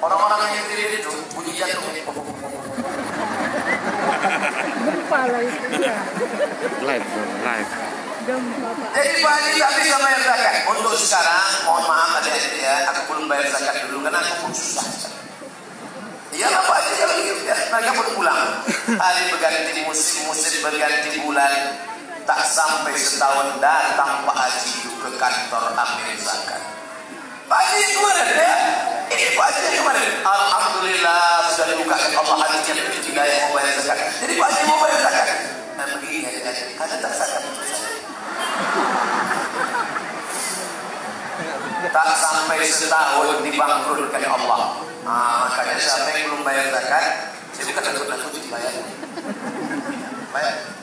Orang-orang yang kiri itu bunyi jantung. Gempa lah itu ya. Live. Gempa Pak. Jadi Pak Haji tak bisa bayar zakat. Untuk sekarang, mohon maaf adik-adik ya, aku belum bayar zakat dulu karena aku pun susah. Iyalah Pak Haji kalau gitu ya, mereka pun pulang. Hari berganti musim berganti bulan. Tak sampai setahun datang Pak Haji ke kantor ambil zakat. Pak Haji kemarin ya, ini Pak Haji kemarin. Alhamdulillah sudah dibukakan Allah hatinya tidak yang mau bayar zakat. Jadi Pak Haji mau bayar zakat. Nah begini ya, ada tak zakat untuk saya. Tak sampai setahun dibangkrutkan Allah. Makanya siapa yang belum bayar zakat, saya bukan takut dibayar. Bayar.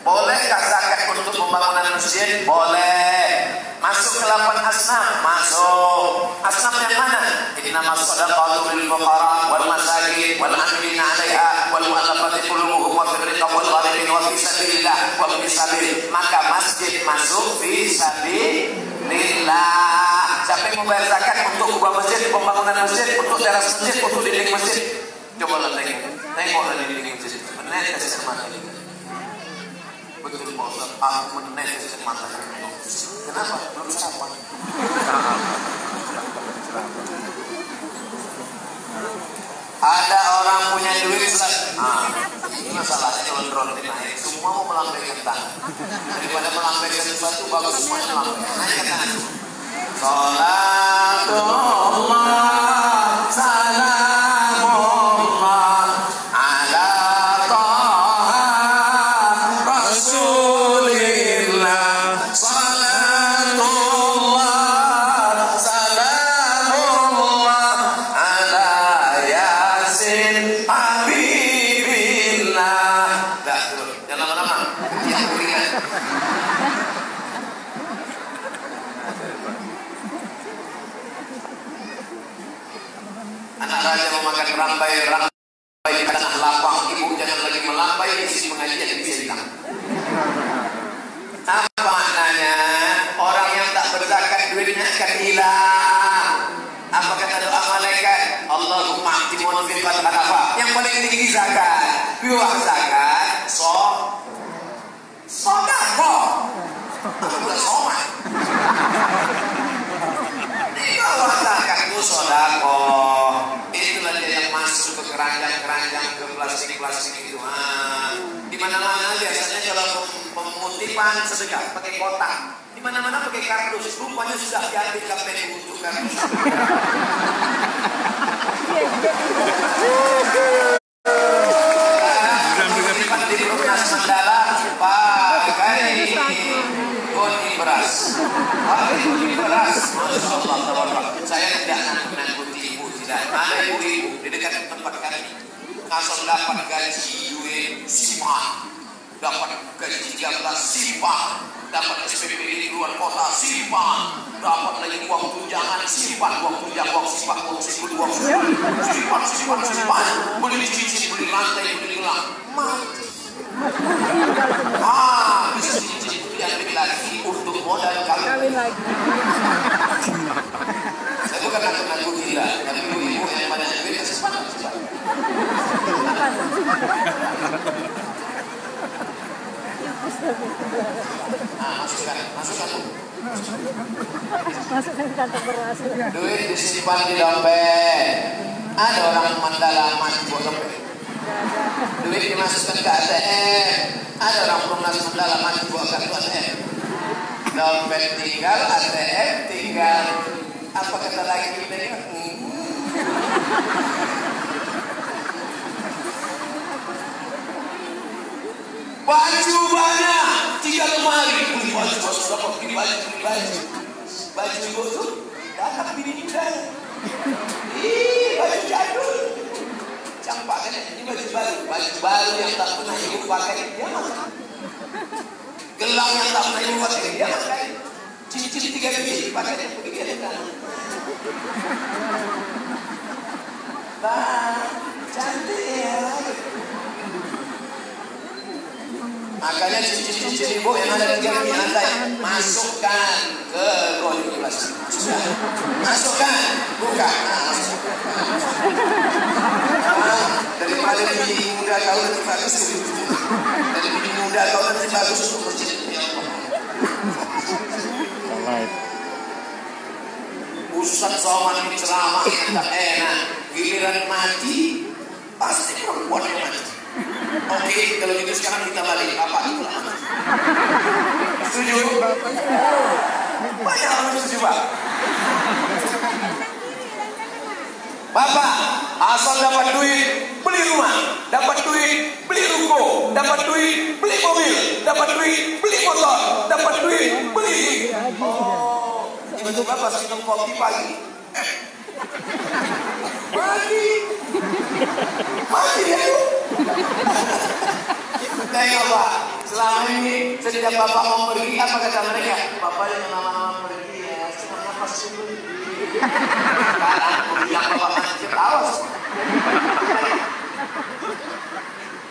Bolehkah zakat untuk pembangunan masjid? Boleh. Masuk ke 8 asnaf? Masuk. Asnaf yang mana? Innamas shadaqatu lil fuqara wal masakin wal 'amilina 'alaiha wal mu'allafati qulubuhum wa fil riqab wal gharibin wa fi sabilillah wa fi sabil. Maka masjid masuk fi sabilillah. Siapa yang membayar zakat untuk ubah masjid, pembangunan masjid, untuk teras masjid, untuk dinding masjid? Coba tengok dinding masjid. Menetes mata ini. Betul Pak Ustaz, aku menetes mata ini. Kenapa? Belum sarapan. Ada orang punya duit Ustaz. Ini masalahnya kalau drone naik, semua mau melambaikan tangan. Daripada melambaikan sesuatu, bagus semuanya melambaikan. Naikkan tangan. Salatullah salamullah ala Taha Rasulillah. Salatullah salamullah ala Yasin Habibillah. Dah, jangan lama-lama. Yang ringan. Anak raja memakan rambai di tanah lapang. Ibu jangan lagi melambai, isi pengajian bisa hilang. Apa maknanya? Orang yang tak berzakat duitnya akan hilang. Apa kata doa malaikat? Allahumma a'ti munfiqan hanafa. Yang paling tinggi zakat. Biwah zakat, sodako. Bukan somat. Di bawah zakat itu sodako. Itulah dia yang masuk ke keranjang-keranjang, ke plastik-plastik itu. Di mana-mana biasanya kalau pemutipan sedekah pakai kotak. Di mana-mana pakai kardus. Rupanya sudah diambil KPU untuk kardus. Pemutipan di Perumnas Mandala pakai koni beras. Masya Allah, saya tidak nakut-nakuti ibu, tidak. Ada ibu-ibu di dekat tempat kami. Asal dapat gaji duit simpan, dapat gaji 13 simpan, dapat SPP di luar kota simpan, dapat lagi uang tunjangan simpan, uang tunjangan, uang simpan, beli cincin, beli lantai, beli gelang, mati. Bisa cincin diambil lagi untuk modal kawin lagi. Saya bukan nakut-nakut gila, tapi ibu-ibu yang banyak duit cepat. Masukkan kantong beras. Duit disimpan di dompet. Ada orang Mandala mati buat dompet. Duit dimasukkan ke ATM. Ada orang Perumnas Mandala mati buat kartu ATM. Dompet tinggal, ATM tinggal. Apa kata lagi kita ini? Baju banyak, 3 lemari. Beli baju, dapat beli baju. Baju ibu tuh datang bini muda. Baju jadul. Campaknya ini baju baru yang tak pernah ibu pakai dia pakai. Gelang yang tak pernah ibu pakai dia pakai. Cincin 3 biji pakai begini kan. Cantik ya. Makanya cincin-cincin ibu yang ada di lantai masukkan ke goni plastik. Masukkan, buka. muda kau nanti bagus dan bini muda kau nanti bagus untuk masjid. Ustaz Somad ini ceramah tidak enak, giliran mati pasti perempuan yang mati. Oke, kalau gitu sekarang kita balik apa itu? Setuju? Banyak orang setuju, Pak. Bapak, asal dapat duit, beli rumah, dapat duit, beli ruko, dapat duit, beli mobil, dapat duit, beli motor, dapat duit, beli. Oh, itu Bapak minum kopi pagi. Mati ya. Tengok Pak, selama ini setiap Bapak mau pergi, apa kata mereka? Bapak yang lama-lama pergi ya, cuma nafas dulu. Sekarang aku bilang Bapak masih awas.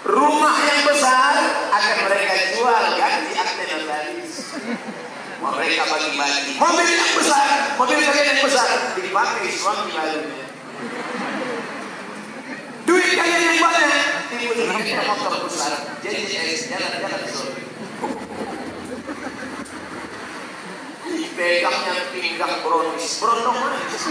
Rumah yang besar akan mereka jual ganti akte notaris. Mereka bagi-bagi. Mobil yang besar, mobil kalian yang besar dipakai suami barunya. Duit kalian yang banyak dibelikan motor besar. Jadi jalan-jalan sorry. Dipegangnya pinggang bronis, berondong manis.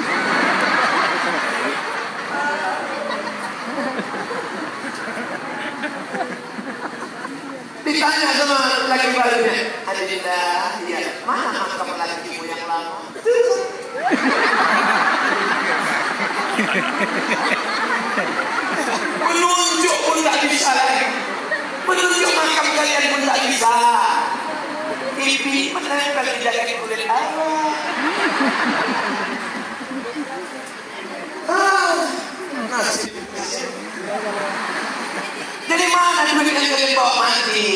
Ditanya sama laki barunya, Alhamdulillah, iya, mana makam lakimu yang lama? Menunjuk pun tak bisa lagi. Menunjuk makam kalian pun tak bisa. Pipi menempel di jaket kulit Allah. Nasib. Jadi mana duit yang kalian bawa mati?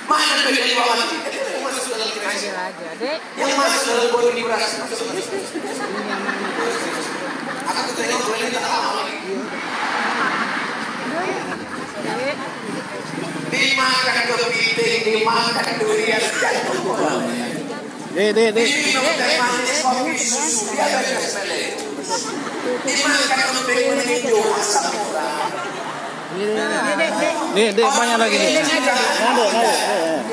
Mana duit yang bawa mati? Yang masuk dalam kerajaan. Yang masuk dalam bodi beras. Aku tengok duit ini tak lama lagi. Dimakan kepiting, dimakan durian, jatuh. Diminum teh manis, kopi, susu, dia bebas melek. Dimakan keping meninju, asam murah. Nih, banyak lagi nih.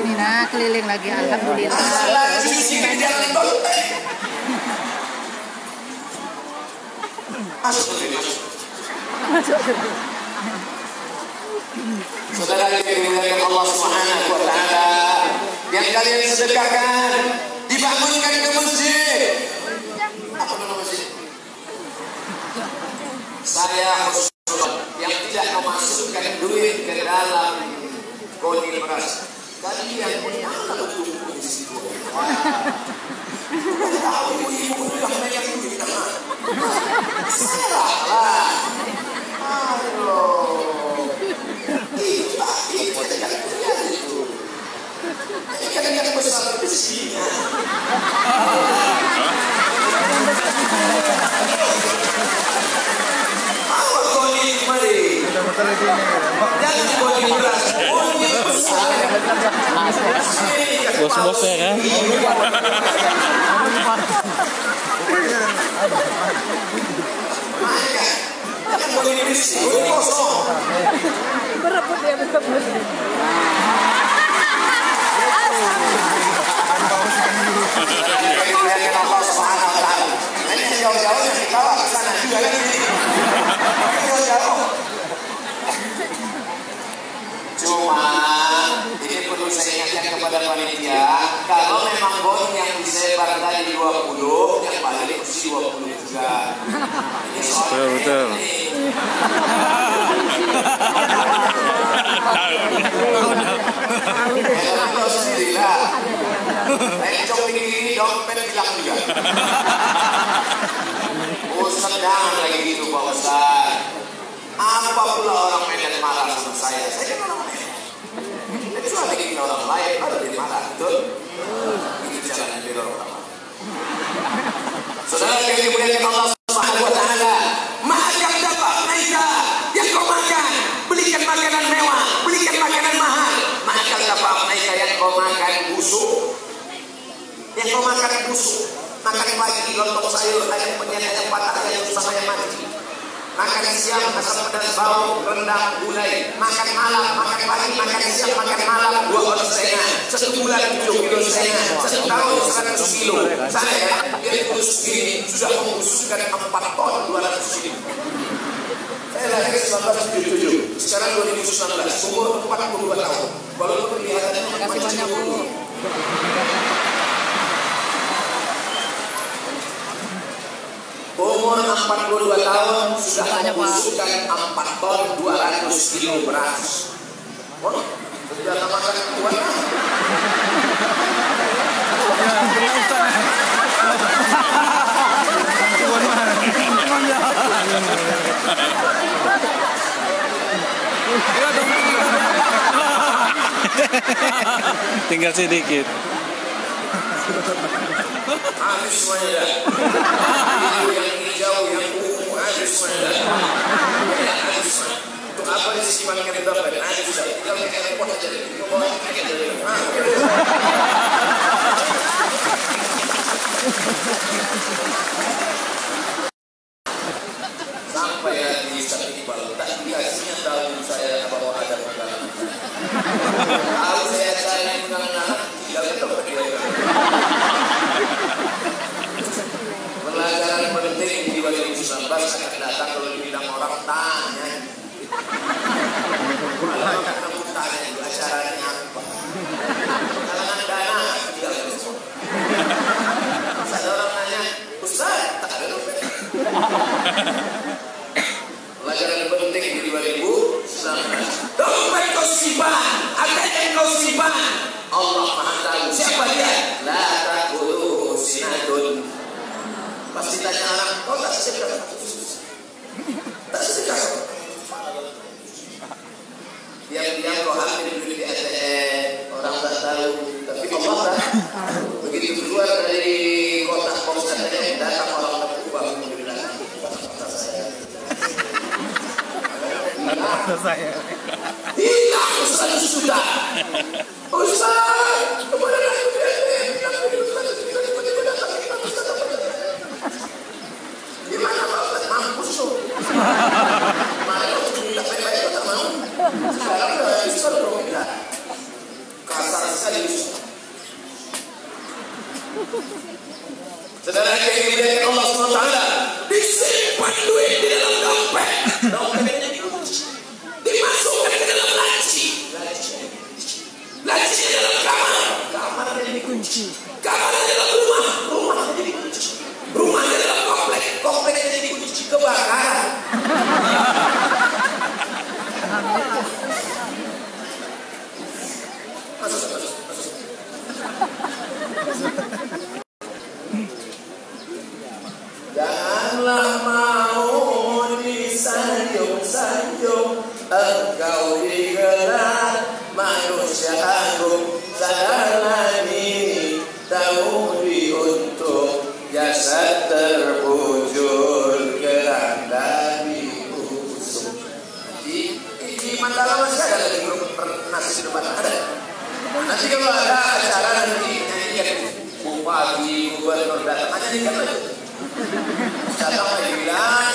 Ini nak keliling lagi, alhamdulillah. Masalah cuci jalan tol. Masuk. Saudara yang dimuliakan Allah Subhanahu wa taala, yang kalian sedekahkan, dibangunkan ke masjid. Apa nama masjid? Saya yang tidak memasukkan duit ke dalam koni beras. Kalian punya untuk di situ. Tahu ibu yang banyak duit. Salah. Aduh. Itu yang besar besinya. Apa koni mari? Jangan koni beras, koni besar. Bos-bosnya kan? Jangan koni besi, koni kosong. Berebut ya, berebut. Allah Subhanahu wa taala. Nanti jauh-jauh nanti bawa ke sana juga lagi. Jauh-jauh. Cuma ini perlu saya ingatkan kepada panitia, kalau memang bon yang disebar tadi 20, yang balik mesti 20 juga. Ini soal Betul. Tahu sendirilah. Encok ini dompet hilang juga. Ustaz jangan lagi gitu Pak Ustaz. Apa pula orang Medan marah sama saya? Saya kan orang Medan. Kecuali kita orang lain baru dia marah, betul? Itu caranya biar orang marah. Saudara yang dimuliakan Allah Subhanahu wa taala, makan dapat mereka yang kau makan, belikan makanan mewah, belikan makanan mahal. Makan dapat mereka yang kau makan busuk, yang kau makan busuk, makan pagi lontong sayur, ayam penyet, ayam patah, ayam susah, ayam mati. Makan makan siang, asam pedas bau, rendang, gulai, makan malam, makan pagi, makan siang, makan malam, 2 orang setengah, 1 bulan 7,5 kilo, 1 tahun 100 kilo. Saya dia kurus ini sudah membusukkan 4 ton 200 kilo. Saya lahir 1977, sekarang 2019, umur 42 tahun. Walaupun kelihatannya masih banyak dulu. Umur 42 tahun sudah membusukkan 4 ton 200 kilo beras. Oh, sudah makan kuat. Tinggal sedikit. Habis semuanya. Yang hijau, yang ungu, habis semuanya. Untuk apa disimpan ke dalam? Habis sudah. Tinggal pakai repot aja. Sampai hari Iqbal tak dikasihnya tahu saya bahwa ada pengalaman. Tahu saya cari pengalaman, tinggal ke tempat dia. Pelajaran penting di 2019 akan datang kalau dibilang orang tanya. Malah kamu tanya acaranya apa? Kalangan dana tinggal respon. Ada orang nanya, Ustaz, tak ada dompet. Pelajaran penting di 2019. Dompet kau simpan, ATM kau simpan. Allah Maha tahu. Siapa dia? La ta'khudhuhu sinatun. Pasti tanya orang, kau tak sedekah? Tak sedekah. Diam-diam kau ambil duit di ATM, orang tak tahu, tapi Allah tahu. Begitu keluar dari kotak pos ATM, datang orang berubah menjadi datang. Hilang 100 juta. Ustaz, kemana aku di ATM? Gimana Pak Ustaz? Mampus tuh. Mana aku minta baik-baik kau tak mau. Sekarang udah bisa belum minta. Kasar sekali. Saudara yang dimuliakan Allah SWT, disimpan duit di dalam dompet. Dompetnya dikunci. Dimasukkan ke dalam laci. Laci di dalam kamar. Kamarnya dikunci. Kamarnya dalam rumah. Rumahnya dikunci. Rumahnya dalam komplek. Kompleknya dikunci. Kebakaran. Janganlah mau disanjung-sanjung, engkau digelar manusia agung. Sadarlah ini tahu diuntung, jasad terbujur keranda diusung. Di Mandala masih ada lagi grup nasi depan ada. Nanti kalau ada acara nanti nyanyikan bupati, gubernur datang aja nyanyikan lagi. Datang lagi bilang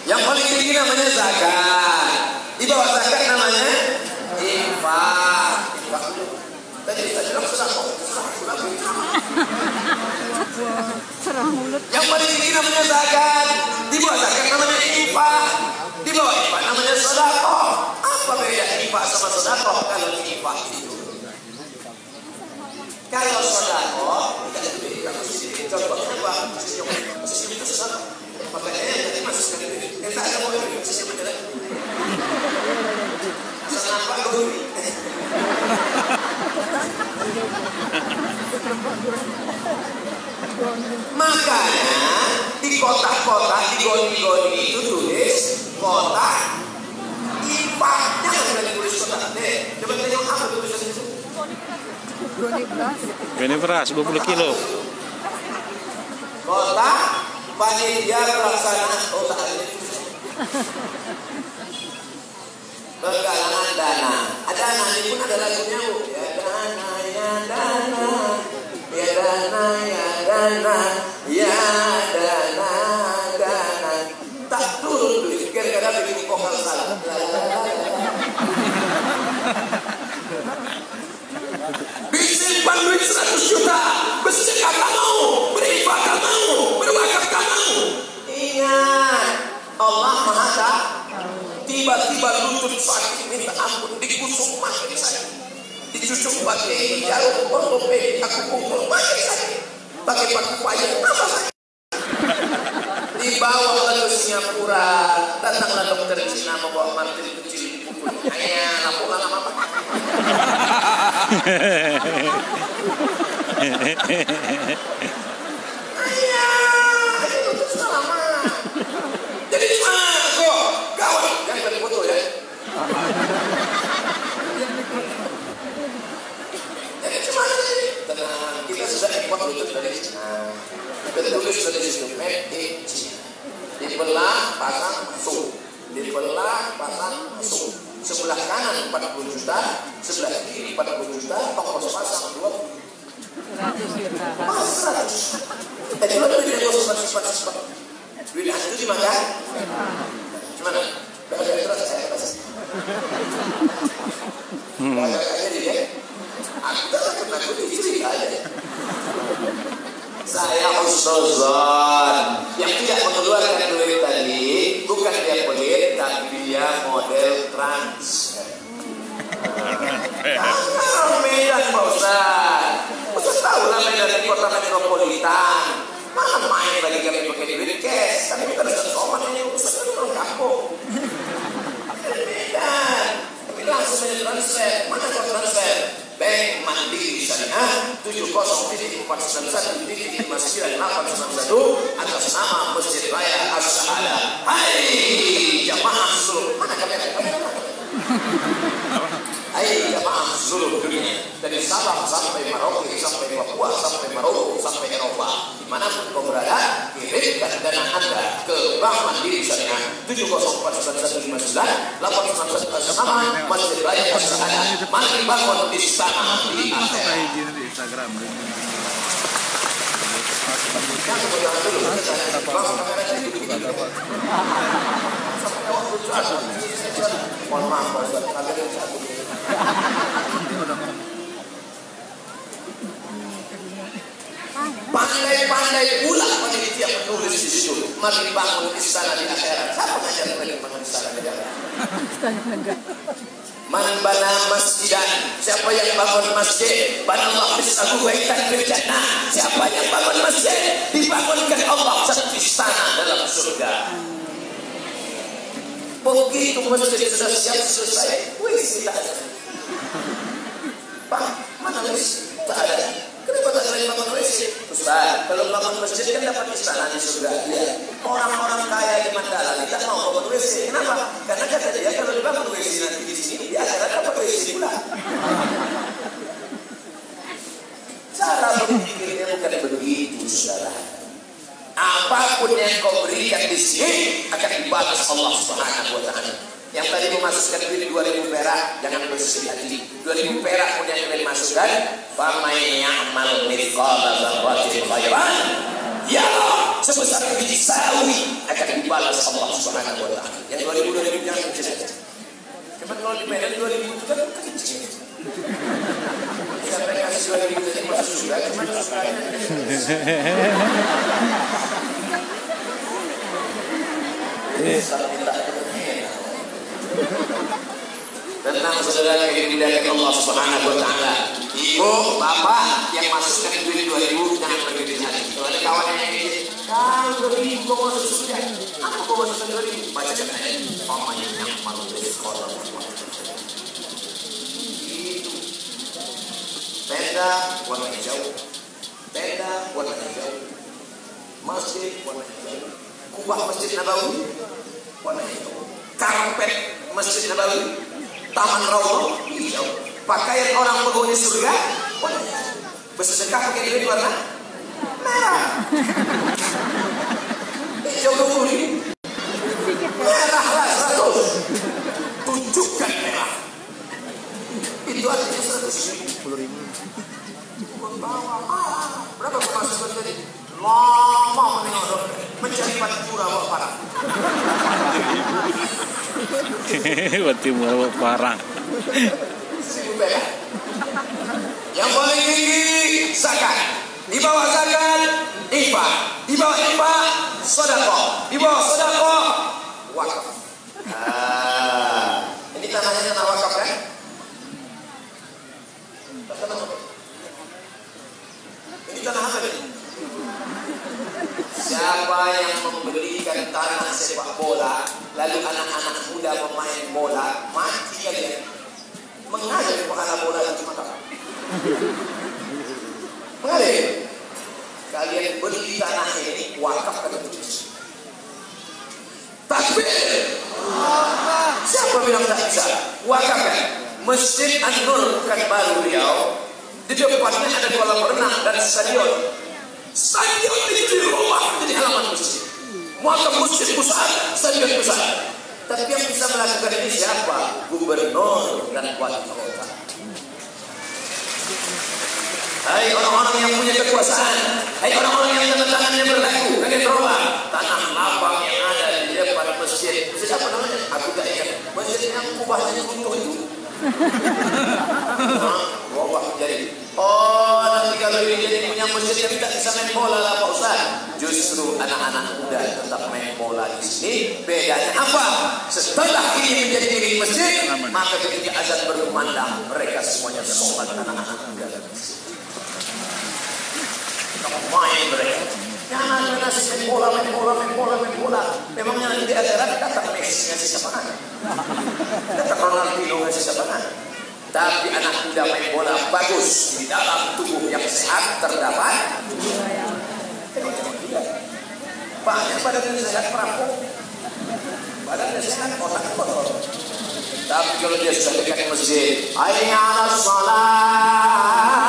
yang paling tinggi namanya zakat. Di bawah zakat namanya infak. Tadi kita bilang sedekah. Yang paling tinggi namanya zakat. Di bawah zakat namanya infak. Di bawah infak namanya sedekah. Apa beda infak sama sedekah? Kalau infak itu, kalau sedekah tidak diberikan sesuatu. Contohnya apa? Sesuatu itu sedekah. Makanya yang tadi masuk ke duit. Tak ada boleh sesuatu itu. Asal nampak duit. Makanya di kotak-kotak, di goni-goni itu tulis kotak infaknya. Jangan tulis kotak deh. Coba tengok apa tulisan itu. Goni beras 20 kilo. Kotak panitia pelaksana penggalangan dana. Ada dana, ini pun ada lagunya bu. Ya dana, ya dana, ya dana, ya dana, ya dana, dana. Tak turun duit, gara-gara bikin vokal salah. Disimpan duit 100 juta, bersedekah tak mau, berinfak tak mau, berwakaf tak mau. Ingat, Allah Maha Tahu. Tiba-tiba lutut sakit minta ampun, dikusuk makin sakit, dicucuk pakai jarum ortopedi, aku pukul makin sakit, pakai paku payung apa sakit. Dibawa ke Singapura, datanglah dokter Cina membawa martil kecil dipukul. Ayah, lampu lama apa? Ayah, itu selama. Jadi gimana kok? Gawat, jangan beri foto ya. Jadi gimana ini? Tenang, kita sudah import itu dari Cina. Tertulis dari situ, made in China. Dibelah, pasang, masuk. Dibelah, pasang, masuk. Sebelah kanan 40 juta, sebelah kiri 40 juta, toko pasang 20. 100 juta. Oh, 100. Tadi lo duit yang cepat. Duit hasil dimakan? Gimana? Udah terus saya terus. Kayaknya dia, aku cerita aja. Saya Ustazan yang tidak mengeluarkan duit tadi, bukan dia pelit, tapi dia model transfer. Kalau Medan Pak Ustaz, Ustaz tahu lah Medan kota metropolitan. Mana main lagi kami pakai duit cash, tapi kita bisa soman ini Ustaz itu orang kampung. Medan, tapi langsung saja transfer. Mana kau transfer? Bank Mandiri Syariah 70.491.59.891 atas nama Masjid Raya As-Sa'adah. Hai jamaah seluruh mana kamera? Hai jamaah seluruh dunia, dari Sabang sampai Merauke, sampai Papua, sampai Maroko, sampai Eropa, dimanapun kau berada, kirimkan dana Anda ke Bank Mandiri Syariah 70.491.59.891 atas nama Masjid Raya As-Sa'adah. Mari bangun istana di akhirat. Di Instagram. Mohon maaf Pak Ustaz, agak yang satu. Pandai-pandai pula panitia menulis di situ. Mari bangun istana di akhirat. Siapa ngajar mereka bangun istana di akhirat? Man bana masjidan, siapa yang bangun masjid, banallahu bisahu baitan fil jannah. Siapa yang bangun masjid, dibangunkan Allah satu istana dalam surga. Begitu masjid sudah siap selesai, wis tidak ada. Pak, mana wis? Tak ada. Kenapa tak ada yang bangun WC? Ustaz, kalau bangun masjid kan dapat istana di surga. Ya. Orang-orang kaya di Mandala tidak mau bangun WC. Kenapa? Karena kata dia kalau dibangun WC nanti di sini, dia akan dapat WC pula. Cara berpikirnya bukan begitu, saudara. Apapun yang kau berikan di sini akan dibalas Allah Subhanahu wa Ta'ala. Yang tadi memasukkan duit 2.000 perak, jangan bersedih hati. 2.000 perak pun yang kalian masukkan, famay ya'mal mithqala dzarratin khairan yarah, sebesar biji sawi akan dibalas Allah Subhanahu wa Ta'ala. Yang 2.000 jangan kecil saja. Cuma kalau di Medan 2.000 itu kan kecil. Siapa yang kasih 2.000 jadi masuk juga, cuma tenang saudara yang dimuliakan Allah Subhanahu wa Ta'ala. Ibu, bapak yang masukkan duit 2.000 jangan bergede hati. Kalau ada kawan yang ini, kalau 2.000 mau masuk surga, aku mau masukkan 2.000. Baca kan ayat, "Faman ya'mal mithqala dzarratin." Itu tenda warna hijau, tenda warna hijau, masjid warna hijau, kubah Masjid Nabawi warna hijau, karpet Masjid Nabawi, taman Raudhah hijau, pakaian orang penghuni surga warna hijau, bersedekah pakai duit warna merah, hijau 20.000, merah lah 100, tunjukkan merah. 10.000. Berapa pemasukan tadi? Lama menengok mencari Patipura bawa parang. Patipura parang. 1.000 perak. Yang paling tinggi zakat. Di bawah zakat infak. Di bawah infak sedekah. Di bawah sedekah wakaf. Ini tanahnya tanah wakaf kan? Ini tanah apa ini? Siapa yang membelikan tanah sepak bola, lalu anak-anak muda pemain bola mati kalian, mengalir pahala bola itu maka mengalir. Kalian beli tanah ini wakaf kan itu. Takbir. Siapa bilang tak bisa? Wakaf kan? Masjid An-Nur Pekanbaru Riau, di depannya ada kolam renang dan stadion. Stadion itu di rumah jadi halaman masjid. Wakaf masjid pusat, stadion pusat. Tapi yang bisa melakukan ini siapa? Gubernur dan wali kota. Hai orang-orang yang punya kekuasaan, hai orang-orang yang tanda tangannya berlaku, kalian berubah. Tanah lapang yang ada di depan masjid. Masjid apa namanya? Aku tak ingat. Masjid yang kubahnya runtuh itu. Berubah jadi. Oh, nanti kalau ini jadi punya masjid yang tidak bisa main bola lah Pak Ustaz. Justru anak-anak muda tetap main bola di sini. Bedanya apa? Setelah ini menjadi milik masjid, maka ketika azan berkumandang, mereka semuanya sholat anak-anak muda di masjid. Main mereka. Jangan ngasih main bola. Memangnya nanti di akhirat kata Messi ngasih sapaan, kata Ronaldinho ngasih sapaan. Tapi anak muda main bola bagus, di dalam tubuh yang sehat terdapat banyak badannya sehat merampok, badannya sehat otak kotor. Tapi kalau dia sudah dekat masjid, hayya 'alas shalah.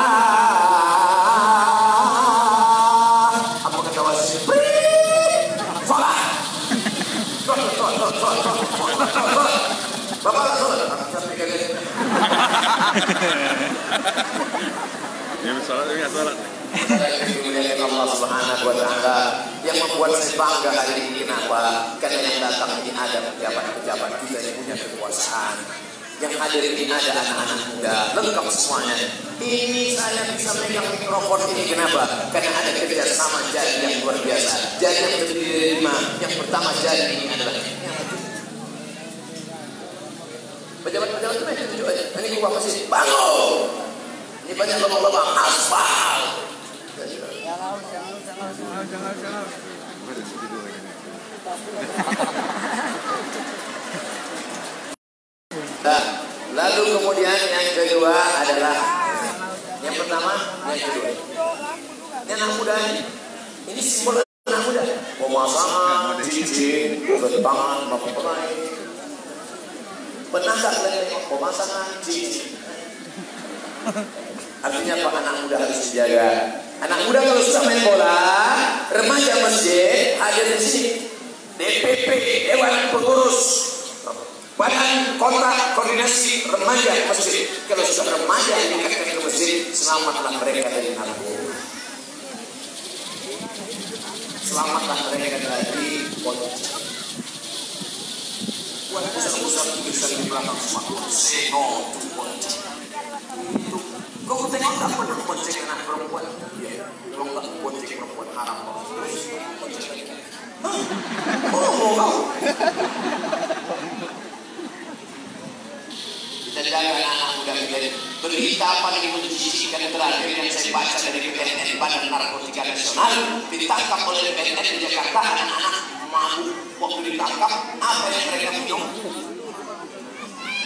Bapak sholat, sampai kalian. Dia sholat, dia sholat. Allah Subhanahu Wa Taala yang membuat saya bangga hari ini. Kenapa? Karena yang datang ini ada pejabat-pejabat kita yang punya kekuasaan. Yang hadir ini ada anak-anak muda, lengkap semuanya. Ini saya bisa megang mikrofon ini kenapa? Karena ada kerjasama jadi yang luar biasa. Jadi yang terdiri dari 5. Yang pertama jadi ini adalah pejabat-pejabat itu main tunjuk aja. Ini kubah masjid bangun. Ini banyak lubang-lubang aspal. Jangan. Nah, lalu kemudian yang kedua adalah yang pertama, yang kedua. Ini anak muda ini simbol anak muda. Pemasangan cincin, bertangan, mempelai. Pernah tak tengok pemasangan cincin? Artinya apa? Anak muda harus dijaga. Anak muda kalau sudah main bola, remaja masjid hadir di sini. DPP, Dewan Pengurus, Badan Kontak Koordinasi Remaja Masjid. Kalau sudah remaja diikatkan ke masjid, selamatlah mereka dari narkoba. Selamatlah mereka dari politik. Buat pusat-pusat tulisan di belakang semua. Say no to politik. Kau tengok tak pernah politik anak perempuan? Kalau tak politik perempuan haram. Oh, kau. Kita jaga anak-anak muda menjadi berita paling menjijikan terakhir yang saya baca dari BNN Badan Narkotika Nasional, ditangkap oleh BNN di Jakarta anak-anak mabuk. Waktu ditangkap apa yang mereka minum?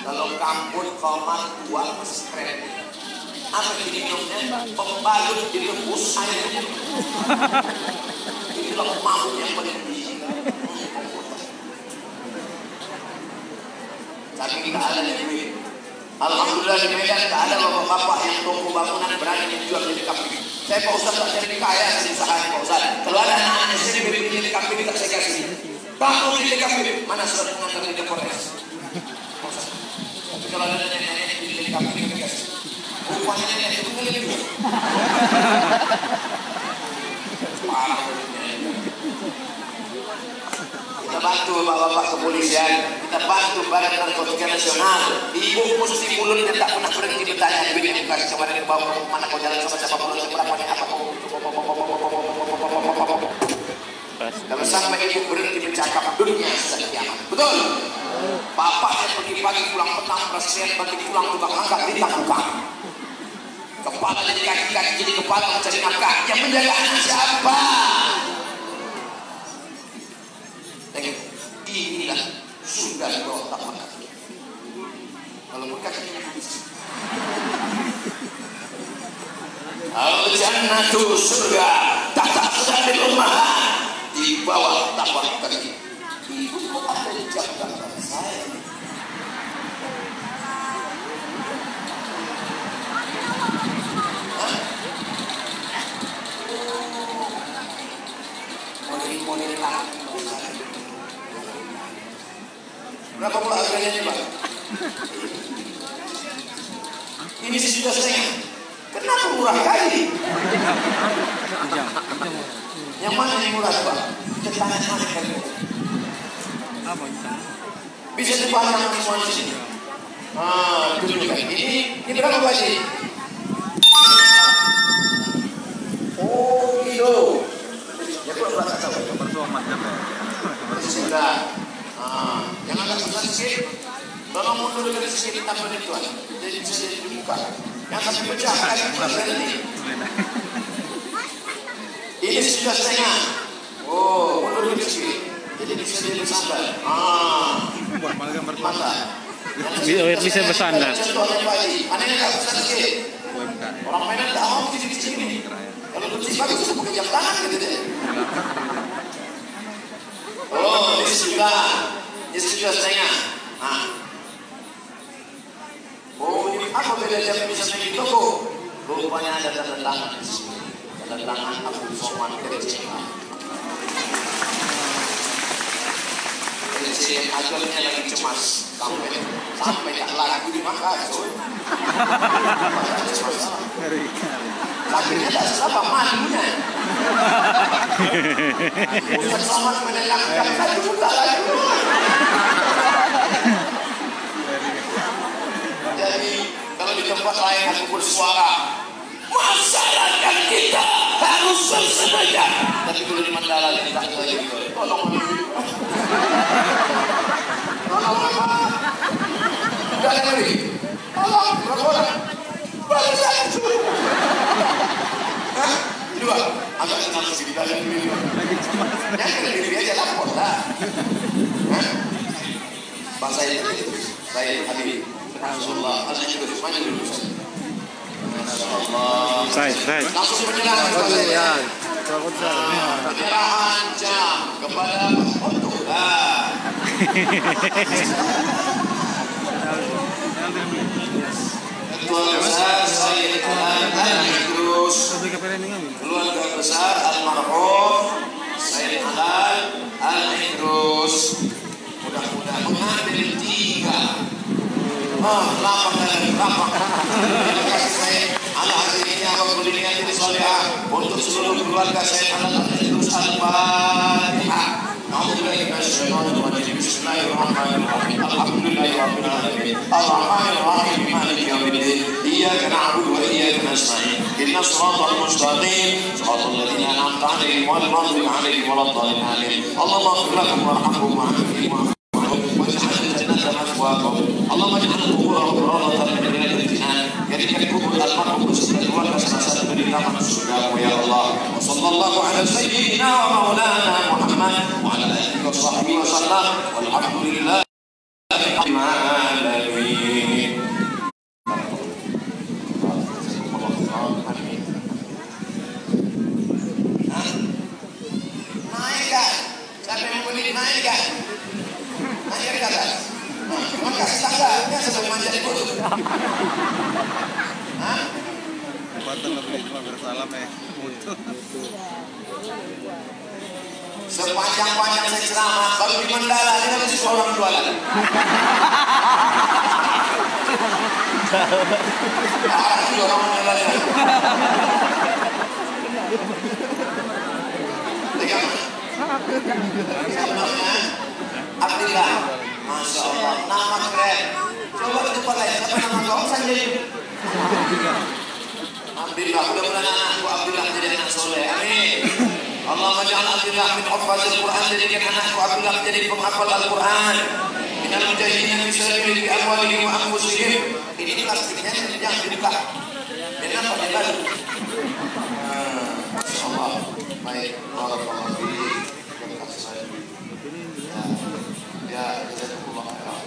Kalau kampung komat 2 keren. Apa yang diminumnya? Pembalut direbus air. Itulah mabuk yang paling menjijikan. Saking kita ada di duit. Alhamdulillah di Medan tak ada bapak-bapak yang toko bangunan berani menjual di kampung. Saya Pak Ustaz tak jadi kaya usaha Pak Ustaz. Kalau ada anak-anak SMP di kampung tak saya kasih. Bangun di kampung mana surat pengantar di Polres. Tapi kalau ada nenek-nenek di kampung kita kasih. rumahnya nenek itu kali juga. Parah. Kita bantu bapak-bapak kepolisian, kita bantu Badan Narkotika Nasional. Ibu mesti mulutnya tak pernah berhenti bertanya duitnya dikasih kemarin ke bawah mana kau jalan sama siapa pulang seberapa apa kau. Kalau sampai ibu berhenti bercakap dunia sudah kiamat. Betul? Bapaknya pagi-pagi pulang petang presiden bagi pulang tukang angkat ditangkap. Kepala jadi kaki-kaki jadi kepala mencari nafkah. Yang menjaga anak siapa? Inilah surga di bawah tapak kaki. Kalau bukan kakinya habis. Al-Jannatu surga tak sedang di rumah di bawah tapak kaki. Ibu kok ada di jabatan saya? Model lagi. Berapa pula harganya nih Pak? Ini sudah setengah. Kenapa murah kali? Yang mana yang murah Pak? Cetangan mana kali? Bisa dipasang semua di sini. Tunjukkan. Ini berapa Pak sih? Oh gitu. Ya kok nggak tahu. Sudah. Yang agak besar sedikit, tolong mundur dari sedikit tambah tuan. Jadi bisa dibuka. Yang kasih pecah kan berhenti. Ini sudah setengah. Oh, mundur dari sedikit. Jadi bisa jadi bersandar. Mantap. Bisa bersandar. Aneh agak besar sedikit. Orang mainan tak mau di sini. Kalau kunci bagus bisa pakai jam tangan gitu deh. Oh, ini sudah setengah. Oh, ini apa beda jam bisa main di toko? Rupanya ada tanda tangan di sini. Tanda tangan Abdul Somad Kerjema. Kerjema ajalnya lagi cemas sampai tak laku dimakan. Lakinya tak siapa mandunya. Ustaz Somad menelakkan tadi pun tak laku. Jadi kalau di tempat lain aku bersuara, masyarakat kita harus bersedia. Tapi kalau di Mandala kita lagi, tolong tidak ada lagi. Tolong berapa orang? Baru satu. Dua. Agak senang sih kita lihat dulu. Yang kediri aja lapor lah. Bang saya Habib. Rasulullah. Alhamdulillah. Mana dulu? Masyaallah. Saya. Langsung penyerahan. Penyerahan jam kepada Ketua Besar Sayyid Al-Idrus, keluarga besar almarhum Sayyid Al-Idrus. Mudah-mudahan mengambil 3. Lapang. Terima kasih Sayyid Al-Hadirinya wa kulliyatin salihah untuk seluruh keluarga Sayyid Al-Idrus Al-Fatihah. Bismillahirrahmanirrahim. Alhamdulillahirabbil alamin. Arrahmanirrahim. Maliki yaumiddin. Iyyaka na'budu wa iyyaka nasta'in. Ihdinas siratal mustaqim. Siratal ladzina an'amta 'alaihim ghairil maghdubi 'alaihim waladdallin. Amin. Allahumma ighfir lahum warhamhum wa'afihim waj'al jannata mathwahum. Allahumma ij'al quburahum rawdatan min riyadil jinan. Jadikan kubur almarhum sebagai keluarga salah dari taman surga ya Allah. Wa sallallahu ala sayyidina wa maulana Muhammad wa ala alihi wa sahbihi wa sallam. Walhamdulillah rabbil alamin. Naik kan? Siapa yang boleh naik kan? Naik ke atas. Kasih tangga, dia sedang manjat itu. Sepanjang-panjang saya ceramah, baru di Mandala, dia mesti seorang jualan. Juga orang jalannya. Abdillah, Masya Allah, nama keren. Coba di tempat lain, siapa nama kau? Sanjay. Abdillah, mudah-mudahan anakku Abdillah menjadi anak soleh. Amin. Allahumma ja'al Abdillah min hafazil Quran, jadikan anakku Abdillah menjadi penghafal Al-Quran. Minal mujahidin fi sabilillahi amwalihim wa anfusihim. Ini plastiknya yang dibuka. Kenapa dia? Masya Allah. Baik, barakallahu fiik. Terima kasih saya. Ya, jazakumullah khairan.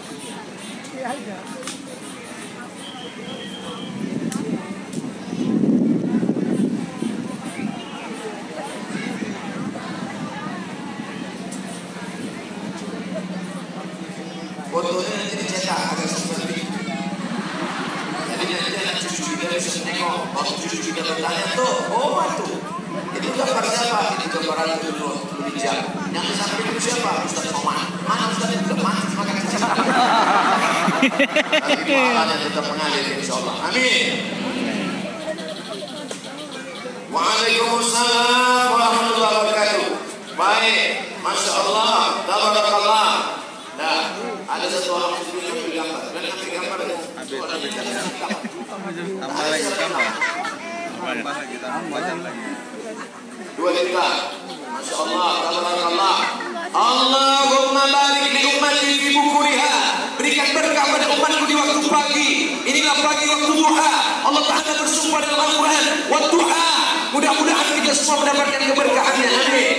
Fotonya nanti dicetak agak seperti itu. Jadi nanti anak cucu juga bisa tengok. Waktu cucu juga bertanya tuh, oh tuh. Itu gambar siapa? Itu gambar dulu dijam. Yang di samping itu siapa? Ustaz Somad. Mana Ustaz itu mati makan kecil. Tapi pahalanya tetap mengalir insyaallah. Amin. Waalaikumsalam warahmatullahi wabarakatuh. Baik, Masya Allah, tabarakallah. Nah, ada satu orang muslim yang ambil gambar. Dan ambil gambar ya. Ambil gambar. Tambah lagi gambar. Tambah lagi, tambah lagi. 2 juta. Masya Allah, tabarakallah. Allahumma barik li ummati fi bukuriha. Berikan berkah pada umatku di waktu pagi. Inilah pagi waktu duha. Allah Ta'ala bersumpah dalam Al-Quran. Wa duha. Mudah-mudahan kita semua mendapatkan keberkahannya. Amin.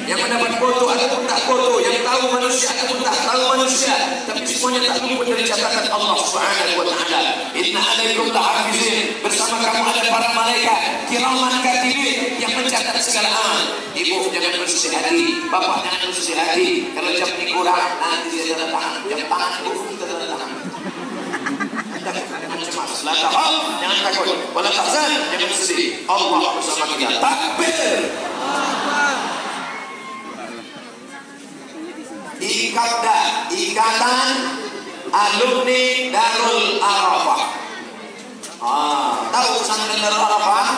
Yang mendapat foto ataupun tak foto, yang tahu manusia ataupun tak tahu manusia, tapi semuanya tak luput dari catatan Allah Subhanahu wa Ta'ala. Inna alaikum lahafizin. Bersama kamu ada para malaikat kiraman katibin yang mencatat segala amal. Ibu jangan bersedih hati, bapak jangan bersedih hati. Kalau jam ini kurang, nanti dia tanda tangan. Jam tangan ibu kita tanda tangan. Jangan cemas, la tahaf, jangan takut, wala tahzan, jangan sedih. Allah bersama kita. Takbir. Ikatan Alumni Darul Arafah. Tahu pesantren Darul Arafah?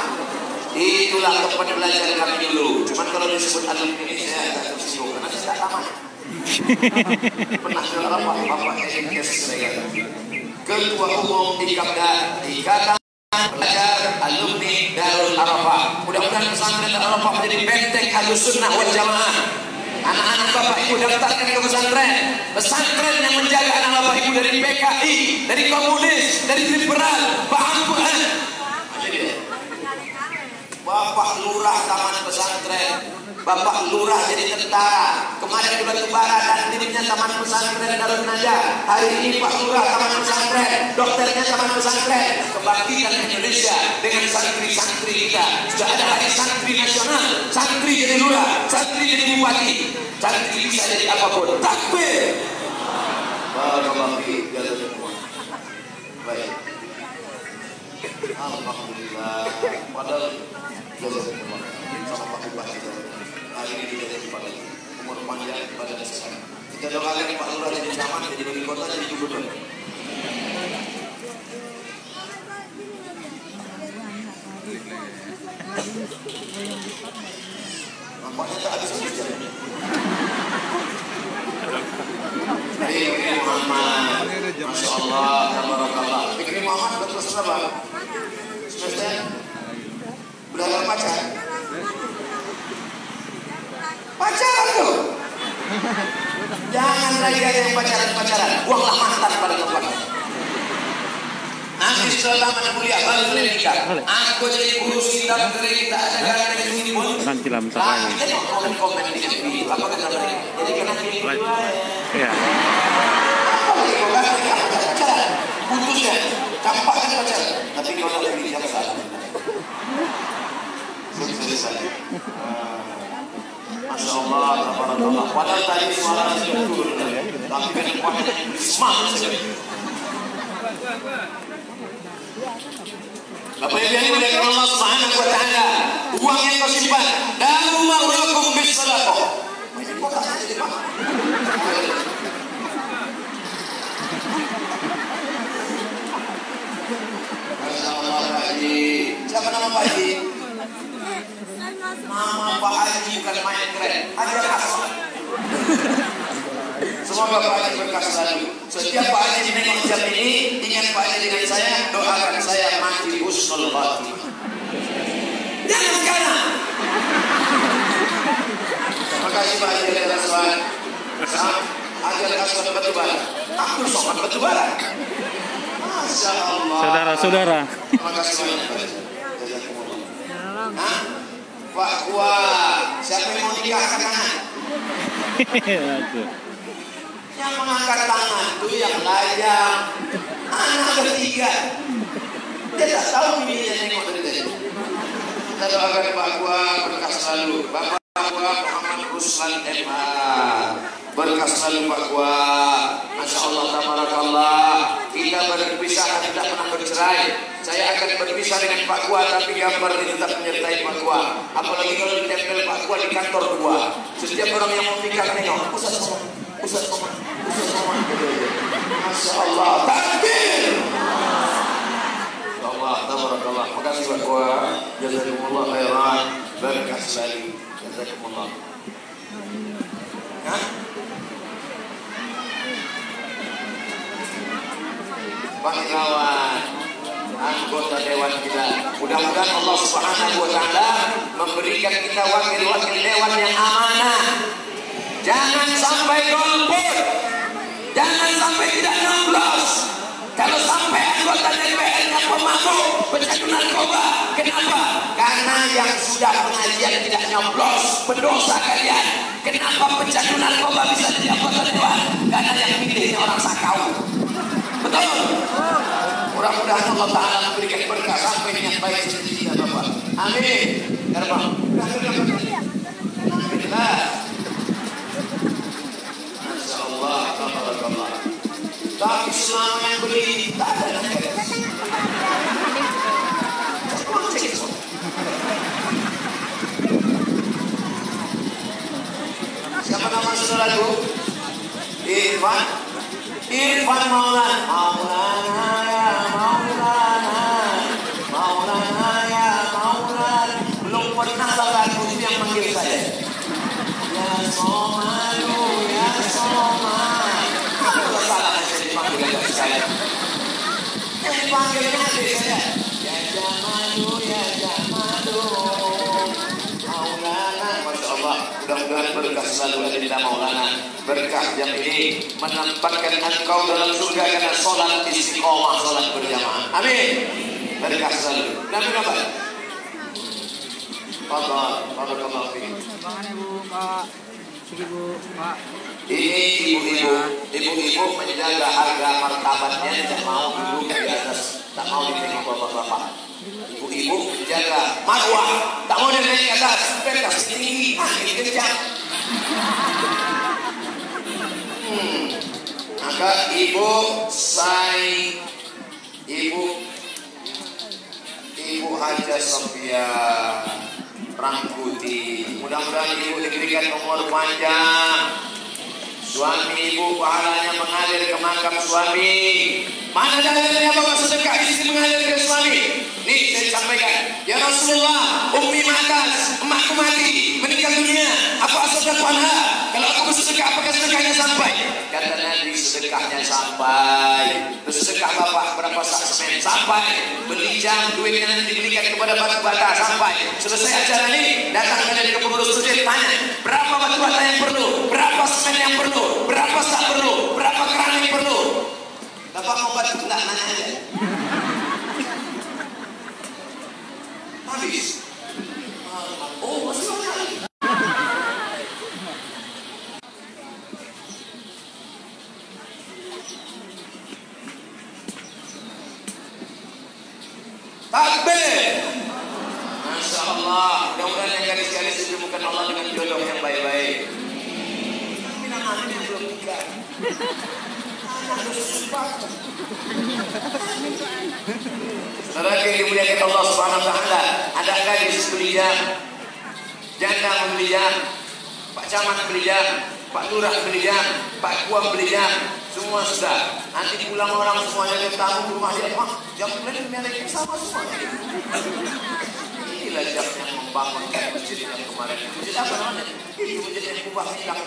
Itulah tempat belajar kami dulu. Cuman kalau disebut alumni ini saya agak tersinggung karena saya tidak tamat. Pernah Darul Arafah, bapak saya Ketua Umum Ikatan Belajar Alumni Darul Arafah. Mudah-mudahan pesantren Darul Arafah menjadi benteng Ahlussunnah wal Jamaah. Anak-anak bapak ibu daftarkan ke pesantren. Pesantren yang menjaga anak bapak ibu dari PKI, dari komunis, dari liberal, paham Quran. Bapak lurah taman pesantren, bapak lurah jadi tentara. Kemarin di Batubara dan dirinya taman pesantren Darul Najah. Hari ini Pak Lurah taman pesantren, dokternya taman pesantren. Kebangkitan Indonesia dengan santri-santri kita. Sudah ada lagi santri nasional, santri jadi lurah, santri jadi bupati, santri bisa jadi apapun. Takbir. Barakallahu fiik. Baik. Alhamdulillah. Padahal jazakumullah sama Pak Bupati. Hari ini kita jadi pada umur panjang pada sekarang. Kita doakan Pak Lurah jadi camat, jadi wali kota, jadi gubernur. Nampaknya tak habis bicara. Fikri Muhammad, Masya Allah, tabarakallah. Fikri Muhammad betul berapa? Semester berapa pacar? Pacaran tuh. Jangan lagi ada yang pacaran-pacaran. Buanglah mantan pada tempatnya. Nanti setelah tamat kuliah baru menikah. Aku jadi guru sidang kita ada negara ini pun. Nanti lah bentar lagi. Komen di FB. Apa kata mereka? Jadi kena ini dua ya. Pacaran. Putus ya. Campakkan pacaran. Tapi kalau lebih jangan salah. Selesai. Masya Allah, tabarakallah. Padahal tadi suara sudah turun, tapi kan kuatnya semangat sekali. Bapak Ibu yang dimuliakan Allah Subhanahu wa Ta'ala, uang yang kau simpan, daru ma'ulakum bis sadaqah. Haji. Siapa nama Pak Haji? Nama Pak Haji bukan main keren. Hajar Aswad. Semoga Pak Haji berkah selalu. Setiap Pak Haji menengok jam ini, ingat Pak Haji dengan saya, doakan saya mati husnul khatimah. Jangan sekarang. Terima kasih Pak Haji Hajar Aswad. Hajar Aswad Batubara. Aku sokat Batubara. Masya Allah. Saudara-saudara. Terima kasih banyak Pak Haji. Hah? Pak Kua, siapa yang mau nikah angkat tangan? Yang mengangkat tangan itu yang lajang. Anak ketiga. Dia tak tahu bininya nengok dari tadi. Kita doakan Pak Kua berkah selalu. Bapak Kua Muhammad Ruslan MA. Berkah selalu Pak Kua. Masya Allah, tabarakallah. Kita berpisah tidak pernah bercerai. Saya akan berpisah dengan Pak Kua, tapi gambar ini tetap menyertai Pak Kua. Apalagi kalau ditempel Pak Kua di kantor Kua. Setiap orang yang mau nikah nengok, Ustaz Somad, Ustaz Somad, Ustaz Somad. Masya Allah, takbir. Allah, tabarakallah. Makasih Pak Kua. Jazakumullah khairan. Berkah sekali. Jazakumullah. Hah? Pak Irawan, anggota dewan kita. Mudah-mudahan Allah Subhanahu wa taala memberikan kita wakil-wakil dewan yang amanah. Jangan sampai golput. Jangan sampai tidak nyoblos. Kalau sampai anggota DPR-nya pemabuk, pecandu narkoba, kenapa? Karena yang sudah pengajian tidak nyoblos, pendosa kalian. Kenapa pecandu narkoba bisa jadi anggota dewan? Karena yang pilihnya orang sakau. Betul? Mudah-mudahan Allah Ta'ala memberikan berkah sampai niat baik seperti kita Bapak. Amin. Ya Rabbah. Alhamdulillah. Masya Allah. Alhamdulillah. Tapi selama yang beli tak ada. Siapa nama saudaraku? Irfan. Irfan Maulana. Maulana ya Maulana. Maulana ya Maulana. Belum pernah lagu itu yang manggil saya. Ya Somadu ya Somad. Apa salah saya dipanggil dari saya? Yang dipanggilnya dari saya. Ya Jamadu ya Jamadu. Maulana. Masya Allah. Mudah-mudahan berkah selalu adinda Maulana. Berkah jam ini menempatkan engkau dalam surga karena sholat istiqomah, sholat berjamaah. Amin. Berkah selalu. Nabi apa? Barakallahu fiik. Ini ibu-ibu menjaga harga martabatnya, tidak mau duduk di atas, tak mau ditengok bapak-bapak. Ibu-ibu menjaga marwah, tak mau naik ke atas, pentas tinggi, angin kencang. Maka ibu Haja Sofia Rangkuti, mudah-mudahan ibu diberikan umur panjang. Suami ibu pahalanya mengalir ke makam suami. Mana dalilnya bapak sedekah istri mengalir ke suami? Nih saya sampaikan, ya Rasulullah, ummi matas, emakku mati, meninggal dunia. Apa sedekah panha? Kalau aku bersedekah, apakah sedekahnya sampai? Kata Nabi, sedekahnya sampai. Terus sedekah bapak berapa sak semen? Sampai. Beli jam, duitnya nanti dibelikan kepada batu bata, sampai. Selesai acara ini, datang dari pengurus masjid, tanya, berapa batu bata yang perlu? Berapa semen yang perlu? Berapa sak perlu? Berapa keran yang perlu? Bapak mau batu, enggak nanya aja. Habis. Oh, masih banyak. Takbir. Masya Allah. Mudah-mudahan yang gadis-gadis ditemukan Allah dengan jodoh yang baik-baik. Tapi namanya belum nikah. Saudara yang dimuliakan Allah Subhanahu wa taala, ada gadis beli jam, janda membeli jam, Pak Camat beli jam, Pak Lurah beli jam, Pak Kuam beli jam. Semua sudah. Nanti pulang orang semuanya ke tamu rumah dia, Mak, jam ini mereka sama semuanya. Inilah jam yang membangun masjid yang kemarin. Masjid apa namanya? Itu masjid yang kubah hilang.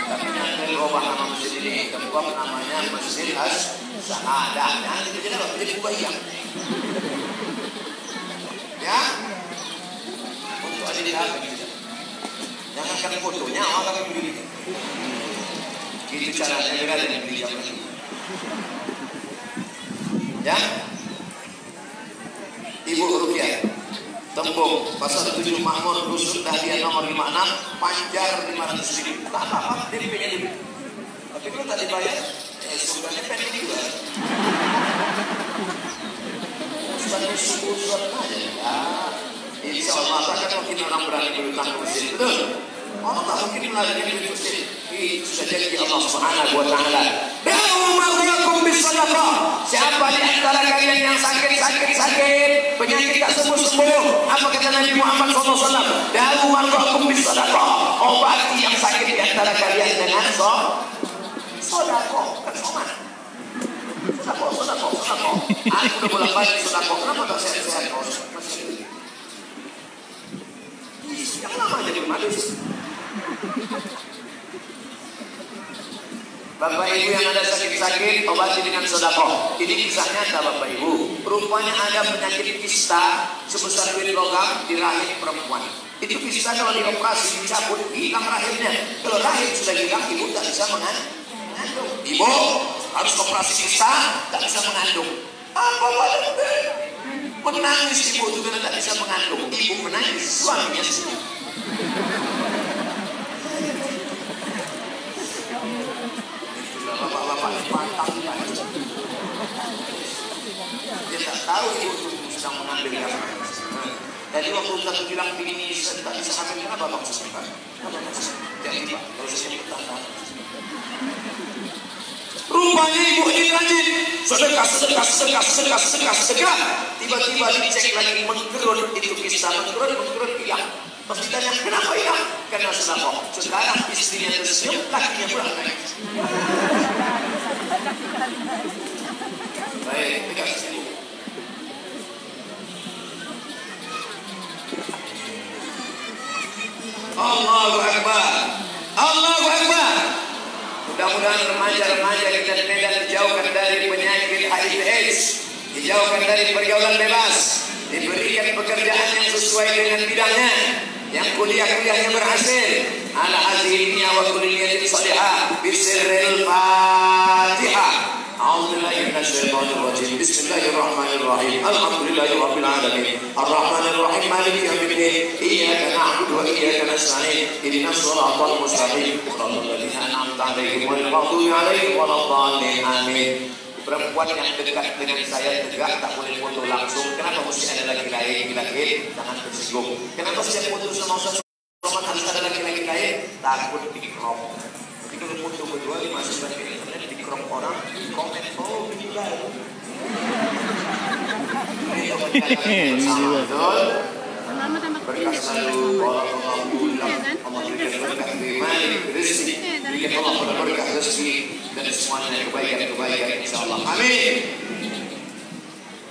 Tapi nanti ubah nama masjid ini, tempat namanya Masjid As-Sa'adah. Nanti masjid apa? Masjid kubah hilang. Ya? Untuk ada jangan kan fotonya, orang beli. Itu caranya kita dengan beli jam ini. Ya, Ibu Rupiah, tembung pasal 7 Makmur Rusun Dahlia nomor 56, Panjar 500.000. Tak apa, dia pengen dulu. Tapi kalau tak dibayar, sebenarnya pending juga. Sebenarnya surat aja. Insya Allah takkan mungkin orang berani berutang ke masjid. Betul? Allah tak mungkin melarikan diri ke masjid. Itu saja di Allah Subhanahu wa Ta'ala. Da'u maryakum bis-sadaqah. Siapa di antara kalian yang sakit, penyakit tak sembuh-sembuh, apa kata Nabi Muhammad SAW? Da'u maryakum bis-sadaqah. Obati yang sakit di antara kalian dengan sedekah. Kan somat. Sedekah. Aku udah bolak-balik sedekah. Kenapa tak sehat-sehat? Yang lama jadi manis. Bapak Ibu yang ada sakit-sakit, obati dengan sedekah. Ini kisah nyata Bapak Ibu. Rupanya ada penyakit kista sebesar duit logam di rahim perempuan. Itu kista kalau dioperasi dicabut, hilang rahimnya. Kalau rahim sudah hilang, ibu tak bisa mengandung. Ibu harus operasi kista, tak bisa mengandung. Apa pada menangis ibu itu karena tak bisa mengandung. Ibu menangis, suaminya sedih. Bapak-bapak pantang banget. Dia tak tahu ibu itu sedang mengambil apa. Jadi waktu satu bilang begini, saya tak bisa ambil, kenapa Bapak susah? Jadi Pak, kalau saya bertanya. Rupanya ibu ini rajin sedekah. Tiba-tiba dicek lagi mengkerut itu kisah, mengkerut hilang. Pas ditanya kenapa hilang? Karena sedekah. Sekarang istrinya tersenyum, lakinya pulang nangis. Baik, pegang ibu. Allahu Akbar. Allahu Akbar. Mudah-mudahan remaja-remaja kita di Medan dijauhkan dari penyakit HIV/AIDS, dijauhkan dari pergaulan bebas, diberikan pekerjaan yang sesuai dengan bidangnya, yang kuliah-kuliahnya berhasil. Ala haziniya wa kulli niyatin salihah bisirril Fatihah. A'udzubillahi minasyaitonir rajim. Bismillahirrahmanirrahim. Alhamdulillahirabbil alamin. Arrahmanir rahim. Maliki yaumiddin. Iyyaka na'budu wa iyyaka nasta'in. Ihdinas shiratal mustaqim. Shiratal ladzina an'amta 'alaihim ghairil maghdubi 'alaihim waladdallin. Amin. Perempuan yang dekat dengan saya tegak tak boleh foto langsung. Kenapa mesti ada laki-laki? Jangan tersinggung. Kenapa setiap foto sama Ustaz Roman harus ada laki-laki lain? Takut dikrop. Tapi kalau foto berdua dimasukkan ke internet, dikrop orang, komen, oh begitulah. Berkah selalu, Allah berikan berkah malik rezeki, berikan Allah pada berkah rezeki dan semuanya kebaikan insyaallah. Amin.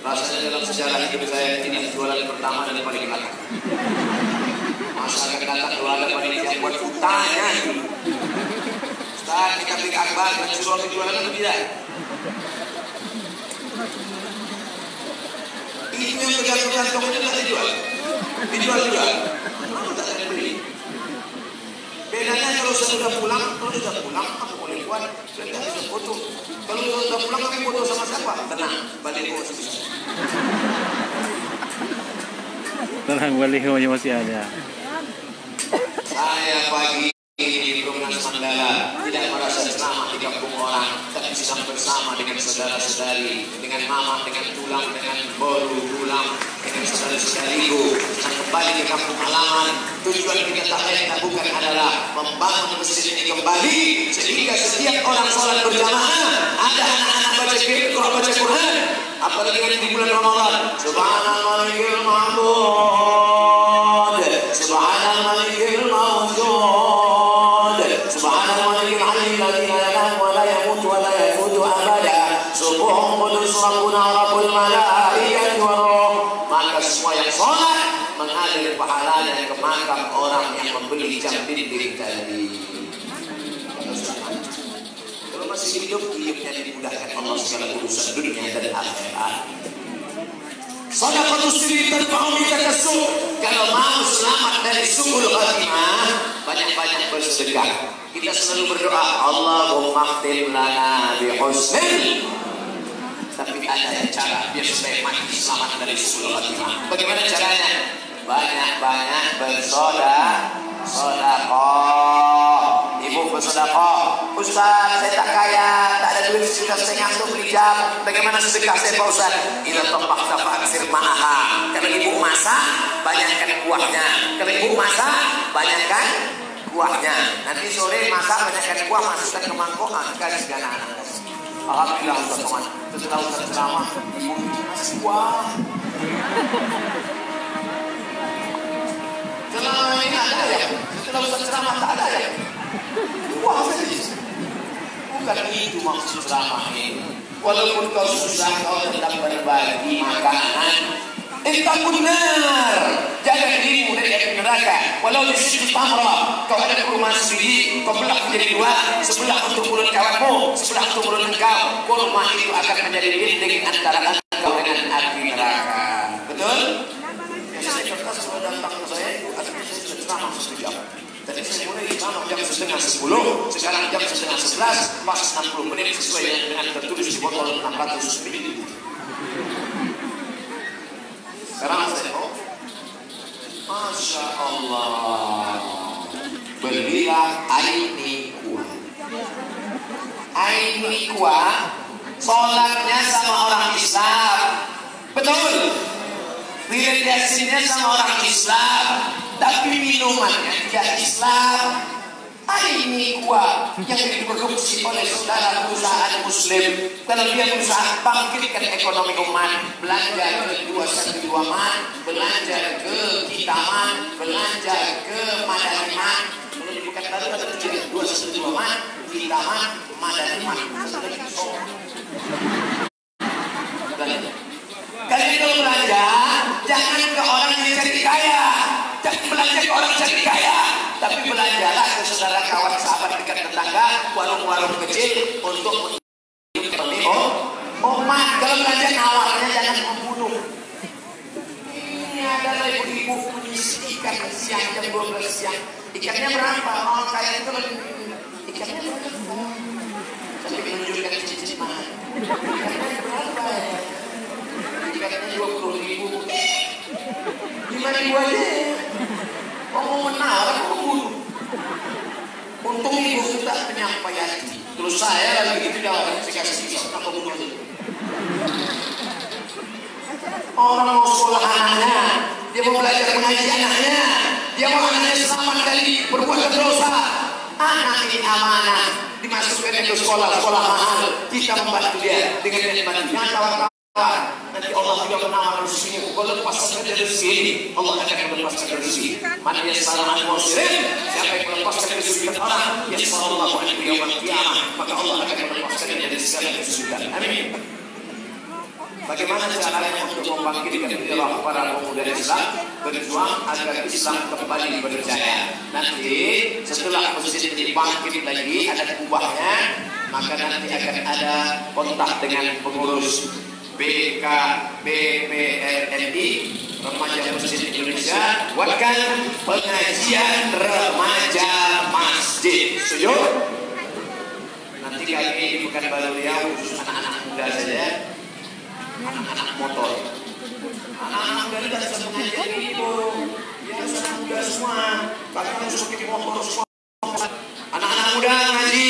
Rasanya dalam sejarah hidup saya ini jualan pertama dan paling belakang. Masa akan datang kalau ada panitia buat utangnya. Ustaz, kita beli akbar dan suruh jualan atau tidak? Itu yang tergantung itu tak dijual. Dijual juga. Kenapa tak ada beli? Bedanya kalau sudah pulang, aku boleh buat. Sudah bisa foto. Kalau sudah pulang, kami foto sama siapa? Tenang, balik ke sini. Tenang, balik masih ada. Saya pagi di Perumnas Mandala tidak merasa ceramah di kampung orang, tapi sedang bersama dengan saudara-saudari, dengan mama, dengan tulang, dengan bolu, tulang, dengan saudara-saudariku, dan kembali ke kampung halaman. Tujuan kita tak bukan adalah membangun masjid ini kembali, sehingga setiap orang sholat berjamaah ada anak-anak baca Quran, apalagi di bulan Ramadan. Subhanallahil mahmud, subhanal malikil mawjud. wa abada. Subuhun qudus rabbuna rabbul malaikati war ruh. Maka semua yang sholat mengalir pahalanya ke makam orang yang membeli jam dinding tadi. Kalau masih hidup, hidupnya dimudahkan Allah segala urusan dunia dan akhirat. Shadaqatus sirri tarfa'u bika as-su'. Kalau mau selamat dari su'ul khatimah, banyak-banyak bersedekah. Kita selalu berdoa, Allahumma khtim lana bi husnil. Tapi ada cara biar supaya mati selamat dari su'ul khatimah. Bagaimana caranya? Banyak-banyak bersedekah. Ibu bersedekah. Ustaz, saya tak kaya, tak ada duit sejuta setengah untuk beli jam. Bagaimana sedekah saya Pak Ustaz? Ila topak dapat sirma'aha. Kalau ibu masak, banyakkan kuahnya. Kalau ibu masak, banyakkan kuahnya. Nanti sore masak, banyakkan kuah, masukkan ke mangkok, kasih ke anak-anak. Alhamdulillah Ustaz Somad. Setelah Ustaz ceramah, ibu kasih kuah. Selama ini ada ya. Setelah Ustaz ceramah tak ada ya. Wah, bukan itu maksud ceramah ini. Walaupun kau susah, kau tetap berbagi makanan. Entah benar, jaga dirimu dari api neraka. Walau di situ tamra, kau ada kurma sebiji, kau belah menjadi dua, sebelah untuk mulut kawanmu, sebelah untuk mulut engkau. Kurma itu akan menjadi dinding antara engkau dengan api neraka. Betul? Saya kertas kalau datang ke saya, akhirnya saya sudah ceramah 1 jam. Tadi saya mulai ceramah jam 9:30, sekarang jam 9:11, pas 60 menit sesuai dengan tertulis di botol 600 ml. Sekarang saya Masya Allah, belilah Aini kuah. Aini kuah, sholatnya sama orang Islam, betul. Wirid Yasinnya sama orang Islam, tapi minumannya tidak Islam. Ini kuah yang diproduksi oleh saudara perusahaan Muslim. Kalau dia berusaha bangkitkan ekonomi umat, belanja ke 212 mat, belanja ke Kitaman, belanja ke Madaniman. Bukan tadi ada 212 mat, Kitaman, Madaniman. Kalian kalau belanja, jangan ke orang yang cari kaya, jangan belanja ke orang cari kaya, tapi belanjalah ke saudara kawan sahabat dekat tetangga, warung-warung kecil untuk umat. Kalau belanja nawarnya jangan membunuh. Ini adalah ibu-ibu mengisi ikan siang jam 12 siang. Ikannya berapa? Mau kaya itu ikannya berapa? Sampai menunjukkan cincin mahal. Ikannya berapa? Ikannya 20.000. 5.000 aja. Mau menawar, mau bunuh. Untung ibu kita penyampaian. Kalau saya lagi gitu dah, saya kasih pisau, kenapa bunuh aja? Orang mau sekolah anaknya, dia mau belajar mengaji anaknya, dia mau anaknya selamat dari berbuat dosa. Anak ini amanah, dimasukkan ke sekolah mahal. Kita membantu dia dengan bantuan kawan-kawan. Nanti Allah juga menawar rezeki. Kalau lepaskan dari rezeki ini, Allah akan melepaskan rezeki. Man yassara al-musirin, siapa yang melepaskan kesulitan orang, yassarallahu anhu yaumil qiyamah, maka Allah akan melepaskan dari segala kesulitan. Amin. Bagaimana caranya untuk membangkitkan gairah para pemuda Islam berjuang agar Islam kembali berjaya? Nanti setelah masjid ini bangkit lagi, ada kubahnya, maka nanti akan ada kontak dengan pengurus BKBPRNI Remaja Masjid Indonesia, buatkan pengajian remaja masjid. Setuju? Nanti kali ini bukan baru Riau, khusus anak-anak muda saja, anak-anak motor. Anak-anak muda tidak bisa pengajian itu, dia anak muda semua, bahkan harus pakai motor semua. Anak-anak muda ngaji,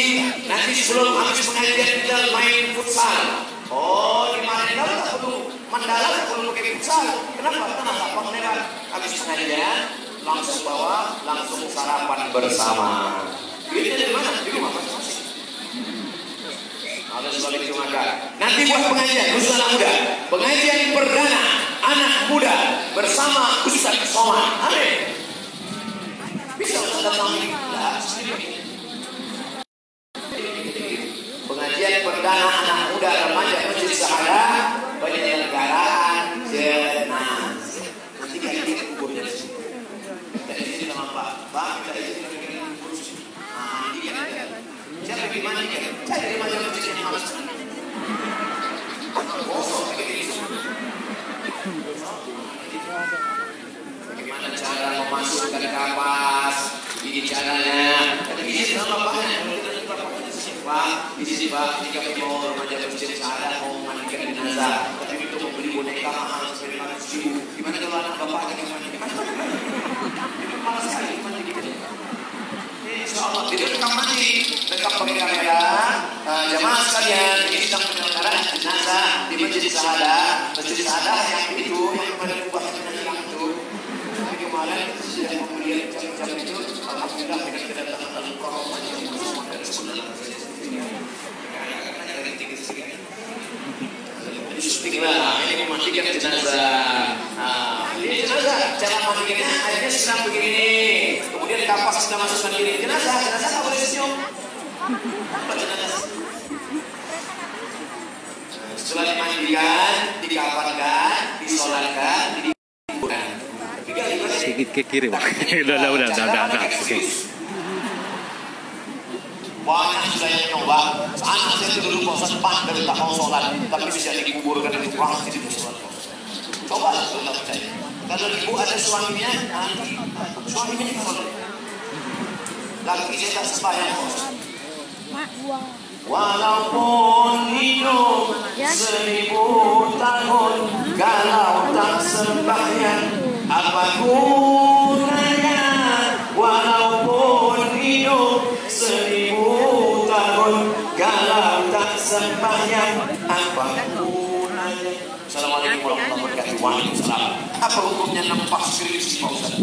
nanti sebelum habis pengajian kita main futsal. Oh, di Mandala tak perlu, Mandala tak perlu pakai futsal. Kenapa? Karena lapang lewat. Habis pengajian, langsung bawa, langsung sarapan bersama. Ini dari mana? Di rumah masing-masing. Ada sebalik maka. Nanti buat pengajian khusus anak muda. Pengajian perdana anak muda bersama Ustaz Somad. Amin. Bisa datang lah. Pengajian perdana anak muda remaja Masjid Sahada penyelenggaraan jenazah. Nanti kali ini kuburnya di sini. Kita izin sama Pak, kita izin dengan kursi. Mandikan aja. Siapa yang dimandikan? Cari remaja masjid yang malas. Kosong begitu. Bagaimana cara memasukkan kapas? Ini caranya. Tapi izin sama Bapaknya. Pak, di sini Pak, jika penjual remaja Masjid Sahada mau memandikan jenazah, tapi untuk membeli boneka mahal sampai 500.000. Gimana kalau anak bapaknya yang mandikan? Malas sekali mandikan. Insyaallah direkam mandi, rekam pakai kamera. Jamaah sekalian, ini sedang penyelenggaraan jenazah di Masjid Sahada. Masjid Sahada yang itu yang kemarin ubahnya hilang itu. Tapi kemarin sudah membeli jam-jam itu, alhamdulillah dengan kedatangan Al-Qur'an yang bersama dari sebenarnya. Bismillah, ini memandikan jenazah. Ini jenazah, cara mandikannya airnya siram begini. Kemudian kapas kita masukkan gini. Jenazah tak boleh senyum. Setelah dimandikan, dikafankan, disolatkan, dikuburkan. Sedikit ke kiri, Pak. Udah. Oke. Banyak sudah yang nyoba. Anak saya itu dulu puasa depan dari tak mau sholat, tapi bisa dikuburkan di kurang jadi sholat. Coba sudah percaya. Kalau ibu ada suaminya, nanti suaminya yang sholat. Laki saya tak sembahyang. Walaupun hidup 1000 tahun, kalau tak sembahyang, apa gunanya? Walaupun hidup 1000 tahun, kalau tak sembahyang, apa gunanya? Assalamualaikum warahmatullahi wabarakatuh. Waalaikumsalam. Apa hukumnya nampak skripsi Pak Ustaz?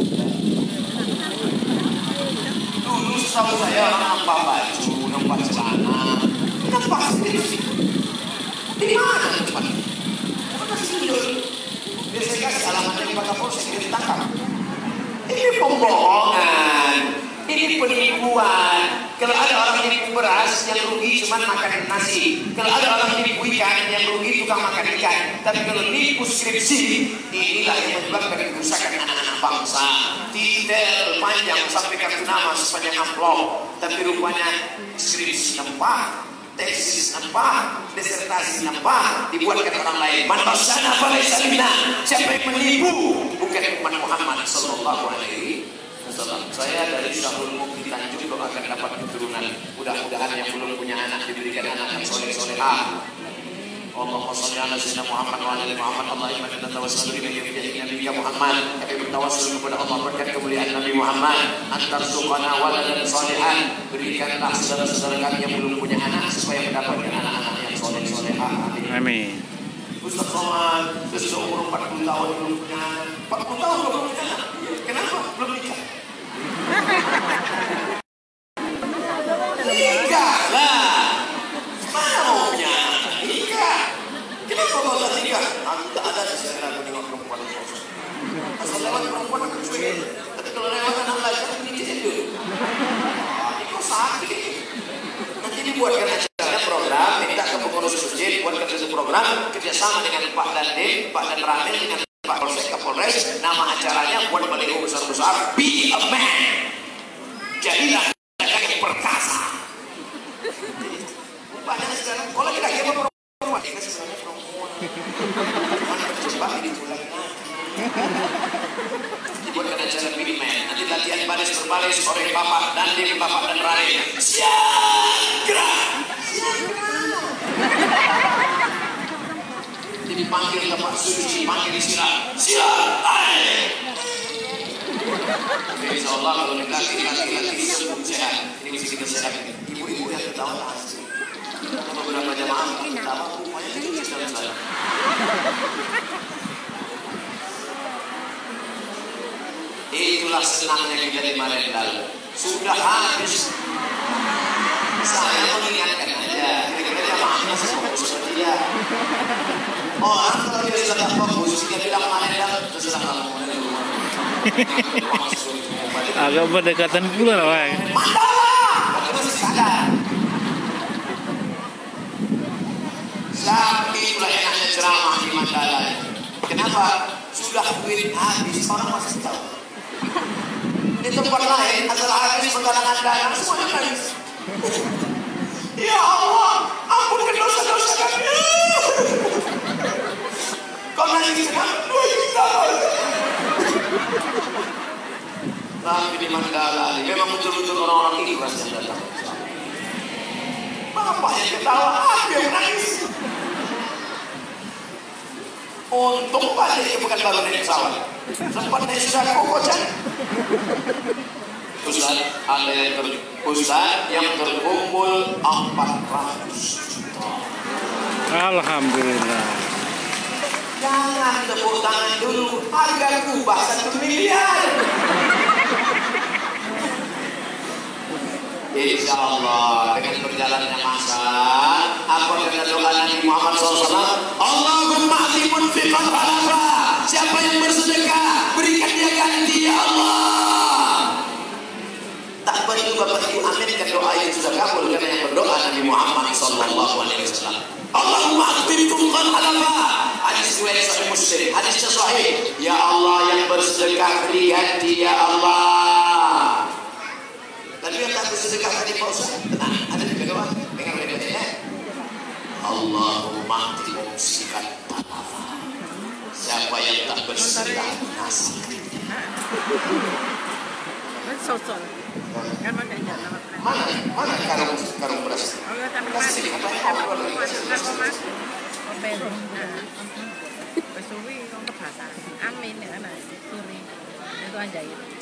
Dulu setahu saya orang nampak baju, nampak celana, nampak skripsi. Di mana tempat? Biasanya kasih alamatnya di Pak Kapolsek, dia ditangkap. Ini pembohongan. Ini penipuan. Kalau ada orang nipu beras, yang rugi cuma makan nasi. Kalau ada orang nipu ikan, yang rugi tukang makan ikan. Tapi kalau nipu skripsi, inilah yang menyebabkan kerusakan anak-anak bangsa. Detail panjang sampai kartu nama sepanjang amplop. Tapi rupanya skripsi nampak, tesis nampak, disertasi nampak, dibuatkan orang lain. Man basana falaysa minna. Siapa yang menipu bukan umat Muhammad sallallahu alaihi wasallam. Saya dari Syahul Mukti Tanjung doakan dapat keturunan. Mudah-mudahan yang belum punya anak diberikan anak yang soleh-solehah. Allahumma shalli ala sayyidina Muhammad wa ala ali Muhammad. Allahumma inna tawassalu bi Nabi Muhammad. Kami bertawassul kepada Allah berkat kemuliaan Nabi Muhammad. Antarzuqana waladan salihan. Berikanlah saudara-saudara kami yang belum punya anak supaya mendapatkan anak-anak yang soleh-solehah. Amin. Ustaz Somad, sudah umur 40 tahun belum punya anak. 40 tahun belum punya anak. Kenapa? Belum nikah. Nikah lah. Mana mau punya anak? Nikah. Kenapa kau tak nikah? Aku tak ada di sini aku nengok perempuan. Asal lewat perempuan aku cuek. Tapi kalau lewat anak lagi aku nikah dulu. Ini kok sakit. Nanti dibuatkan acara program, minta ke pengurus masjid buatkan satu program kerjasama dengan Pak Dandim, Pak Dan Ramil dengan Pak Polsek Kapolres. Nama acaranya buat baliho besar-besar. Be a man. Jadilah yang perkasa. Banyak sekarang kalau kita kira perempuan, kita sebenarnya perempuan. Mana terjebak di tulang dibuatkan acara be a man. Nanti latihan baris berbaris oleh Bapak Dandim, Bapak Dan Ramil. Siagra. Dipanggil tempat suci, panggil sila. Insyaallah kalau laki-laki sembuh sehat. Ini mesti kita sehat. Ibu-ibu yang ketawa asli. Beberapa jamaah ketawa rupanya tidak sedang saya. Itulah senangnya kita di Marendal. Sudah habis. Saya mengingatkan aja. Kira-kira jamaahnya seperti dia. Orang kalau dia sudah tak fokus, dia bilang Marendal, terserah kamu. Agak berdekatan pula lah, Pak. Mandala! Terus sadar. Mandala. Kenapa? Sudah duit habis, orang masih tahu. Di tempat lain, asal habis penggalangan dana, semuanya habis. Ya Allah, ampunkan dosa-dosa kami. Kau nangis kan? 2 juta. Tapi di Mandala, memang betul-betul orang-orang ikhlas yang datang. Bapak yang ketawa, aku yang nangis. Untung baliknya bukan baru naik pesawat. Sempat naik sudah kocak. Ustaz, ada yang terkumpul 400 juta. Alhamdulillah. Jangan tepuk tangan dulu, harga kubah 1 miliar. Insya Allah dengan berjalannya masa, apa kata doa Nabi Muhammad SAW? Allahumma ati munfiqan khalafa. Siapa yang bersedekah, berikan dia ganti ya Allah. Tak perlu Bapak Ibu aminkan doa itu sudah kabul karena yang berdoa Nabi Muhammad SAW. Allahumma ati munfiqan khalafa. Hadis riwayat Sahih Muslim, hadisnya sahih. Ya Allah yang bersedekah beri ganti ya Allah. Tapi yang tak bersedekah tadi Pak Ustaz, tenang, ada di doa, dengar baik-baik ya. Allahumma ati mumsikan talafa. Siapa yang tak bersedekah nasi. Mana karung beras?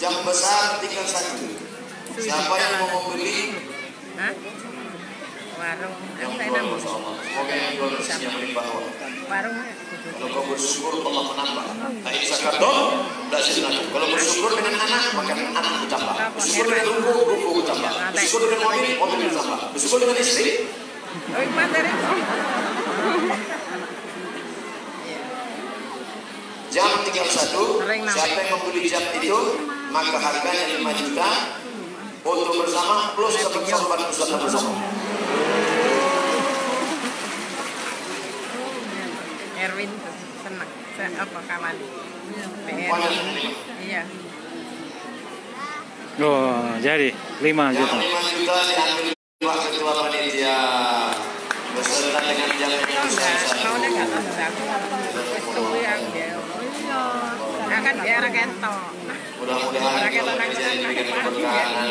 Jam besar tinggal 1. Siapa yang mau membeli? Warung. Semoga yang jual rezekinya melimpah. Warung. Kalau kau bersyukur Allah menambah. Tapi zakartum la zidnakum. Kalau bersyukur dengan anak maka anak bertambah. Bersyukur dengan ruku bertambah. Bersyukur dengan mobil bertambah. Bersyukur dengan istri. Jam tinggal 1. Siapa yang membeli jam itu maka harganya 5 juta. Untuk bersama plus dapat sorban Ustaz bersama. Erwin senang. Apa kawan? Iya. Oh, jadi 5 juta. 5 juta diambil Pak Ketua Panitia beserta dengan jam yang saya. Kau dah kata aku yang dia. Akan biar kentok. Mudah-mudahan kalau panitia diberikan keberkahan.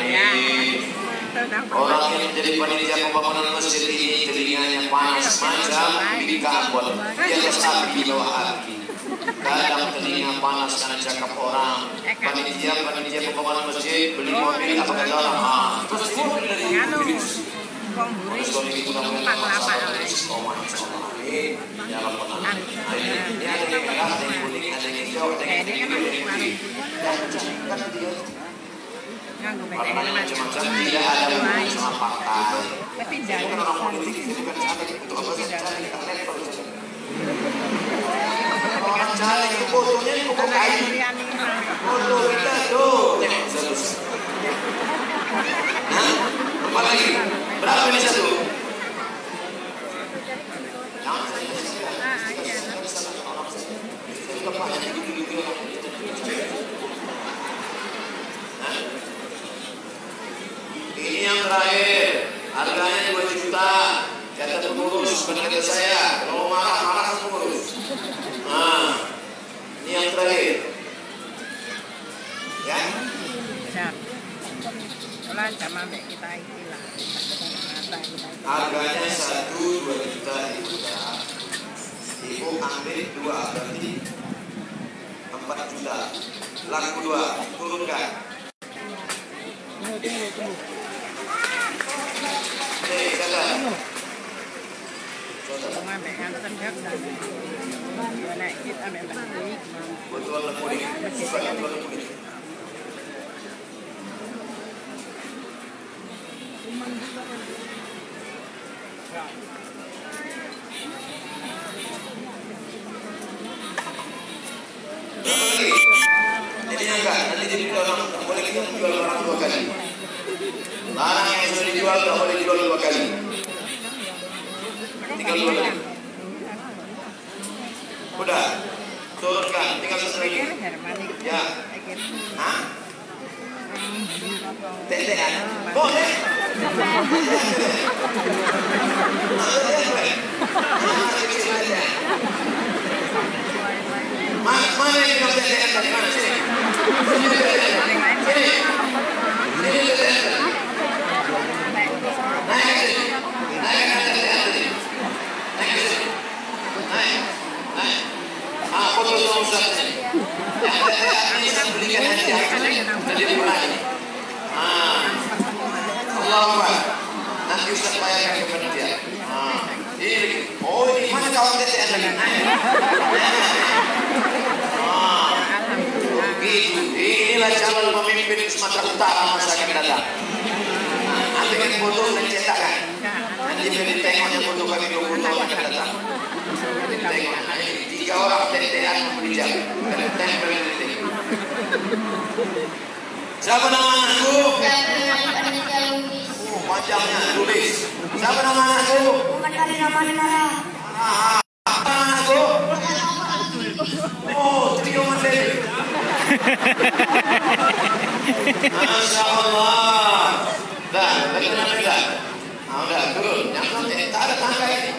Orang yang menjadi panitia pembangunan masjid ini telinganya panas macam bibir kabut di atas api di bawah api. Kadang telinga panas karena cakap orang. Panitia pembangunan masjid beli mobil apa kata orang? Terus mobil dari suami mudah-mudahan lama ya Rabbana. Ini ada yang merah, ada yang kuning, ada yang hijau, ada yang biru. Warnanya macam-macam, tidak ada hubungan sama partai. Itu kan orang politik, itu bukan caleg, itu apa sih caleg internet kalau caleg. Orang caleg itu fotonya di pokok kayu. Foto kita tuh, apa lagi? Berapa ini satu? Ini yang terakhir, harganya 2 juta. Kata pengurus, bukan kata saya. Kalau marah sama pengurus. Nah, ini yang terakhir. Ya. Kalau sama kita inilah. Harganya 1-2 juta Ibu ambil 2 berarti 4 juta. Laku 2 turunkan. Jadi enggak, nanti jadi orang boleh kita menjual barang 2 kali. Barang yang sudah dijual tak boleh dijual 2 kali. Tinggal 2 kali. Udah. Turunkan, tinggal sesuai. Ya. Hah? Tetean. Boleh. Mana yang bilang tetean tadi? Mana sini? Sini. Sini tetean. Naik ke sini. Naik ke tetean tadi. Naik ke sini. Naik. Naik. Foto sama Ustaz ini. Yang tetean ini saya berikan hadiah jadi dimulai. Allah Akbar. Nanti Ustaz bayarkan kepada dia. Ini. Oh, ini mana kawan tetean lagi? Begitu. Inilah calon pemimpin Sumatera Utara masa akan datang. Ambilkan foto dan cetakkan. Nanti beri tengoknya foto kami 20 tahun akan datang. Tengok. 3 orang tetean memberi jam. Tempel ini. Siapa nama anakku? Panjangnya tulis. Siapa nama anakku? Anakku? Oh, trio Mandeli. Masya Allah. Dah, bagaimana juga? Udah, turun. Yang nanti tak ada tangga ini.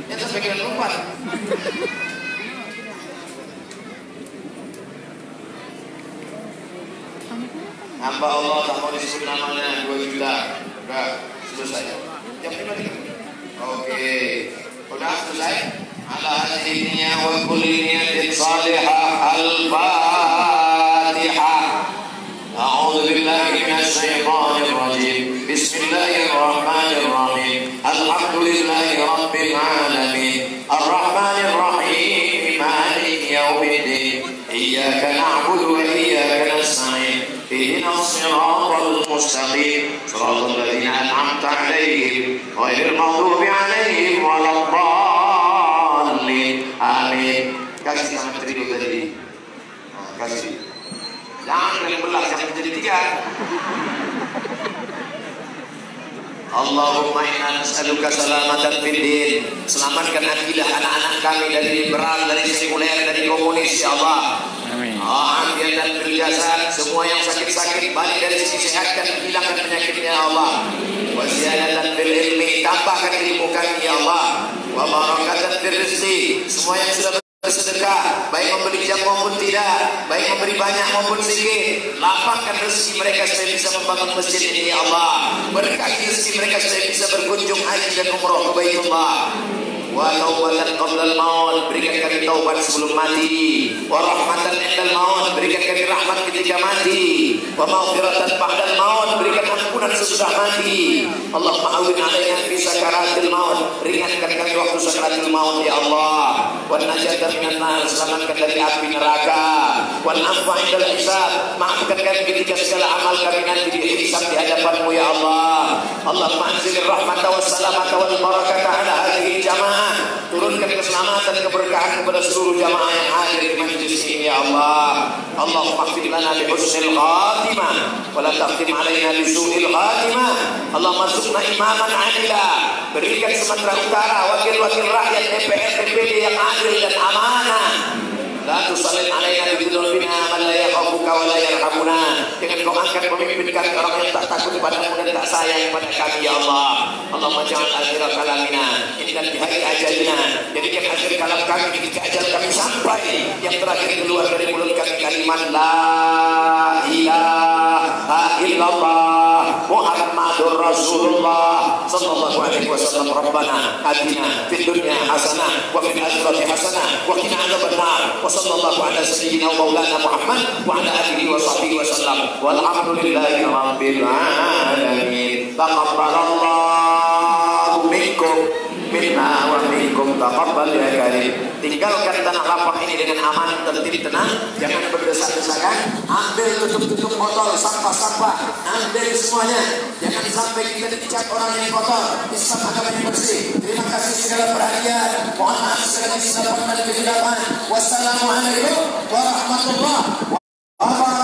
Yang sampai kira lompat. Hamba Allah tak mau disebut namanya 2 juta. Udah, selesai. Jam 5 tiga. Oke. Udah selesai. Ala hadhihi wa kulli niyatin salihah al-Fatihah. A'udzu billahi minasy syaithanir rajim. Bismillahirrahmanirrahim. Alhamdulillahi rabbil alamin. Arrahmanir rahim. Maliki yaumiddin. Iyyaka na'budu wa iyyaka nasta'in. اهدنا الصراط المستقيم صراط الذين أنعمت عليهم غير المغضوب عليهم ولا الضالين آمين. Kasih sama trio tadi. Kasih. Jangan kalian belah, jangan menjadi 3. Allahumma inna nas'aluka salamatan fid din. Selamatkan akidah anak-anak kami dari liberal, dari sekuler, dari komunis ya Allah. Amin dan berjasa semua yang sakit-sakit balik dari sisi sehat dan hilangkan penyakitnya ya Allah. Wa ziyadatan fil ilmi, tambahkan ilmu kami ya Allah. Wa barakatan fil rizqi, semua yang sudah bersedekah baik memberi jam maupun tidak, baik memberi banyak maupun sedikit, lapangkan rezeki mereka supaya bisa membangun masjid ini ya Allah. Berkahi rezeki mereka supaya bisa berkunjung haji dan umrah ke Baitullah. Wa taubatan qabla al-maut, berikan kami taubat sebelum mati. Wa rahmatan indal maut, berikan kami rahmat ketika mati. Wa maghfiratan ba'dal maut, berikan ampunan sesudah mati. Allahumma awin alaina fi sakaratil maut, ringankan kami waktu sakaratil maut ya Allah. Wa najatan minan nar, selamatkan dari api neraka. Wal afwa indal hisab, maafkan kami ketika segala amal kami nanti dihisab di hadapan-Mu ya Allah. Allahumma anzil rahmata was salamata wal barakata ala hadhihi jamaah, turunkan keselamatan keberkahan kepada seluruh jamaah yang hadir di majlis ini ya Allah. Allahumma ighfir lana bi husnil khatimah wa la takhtim alaina bi su'il khatimah. Allahumma rzuqna imaman adila, berikan Sumatera Utara wakil-wakil rakyat DPR DPD yang adil dan amanah. La tusallit alaina bi dzunubina man la yakhafuka wa la yarhamuna. Dengan Kau angkat pemimpin kami orang yang tak takut kepadamu dan tak sayang kepada kami ya Allah. Allahumma ja'al akhir kalamina inna bihari ajalina, jadikan akhir kalam kami ketika ajal kami sampai, yang terakhir keluar dari mulut kami kalimat la ilaha illallah Muhammadur Rasulullah sallallahu alaihi wasallam. Rabbana atina fid dunya hasanah wa fil akhirati hasanah wa qina adzabannar. Sallallahu ala sayyidina maulana Muhammad wa ala alihi wa sahbihi wa sallam. Walhamdulillahi rabbil alamin. Taqabbalallahu minkum minna wa minkum taqabbal ya karim. Tinggalkan tanah lapang ini dengan aman, tertib, tenang, jangan berdesak-desakan. Ambil tutup-tutup botol sampah-sampah, ambil semuanya. Jangan sampai kita dicap orang yang kotor. Islam agama yang bersih. Terima kasih segala perhatian. Mohon maaf segala kesilapan dan kehilafan. Wassalamualaikum warahmatullahi wabarakatuh.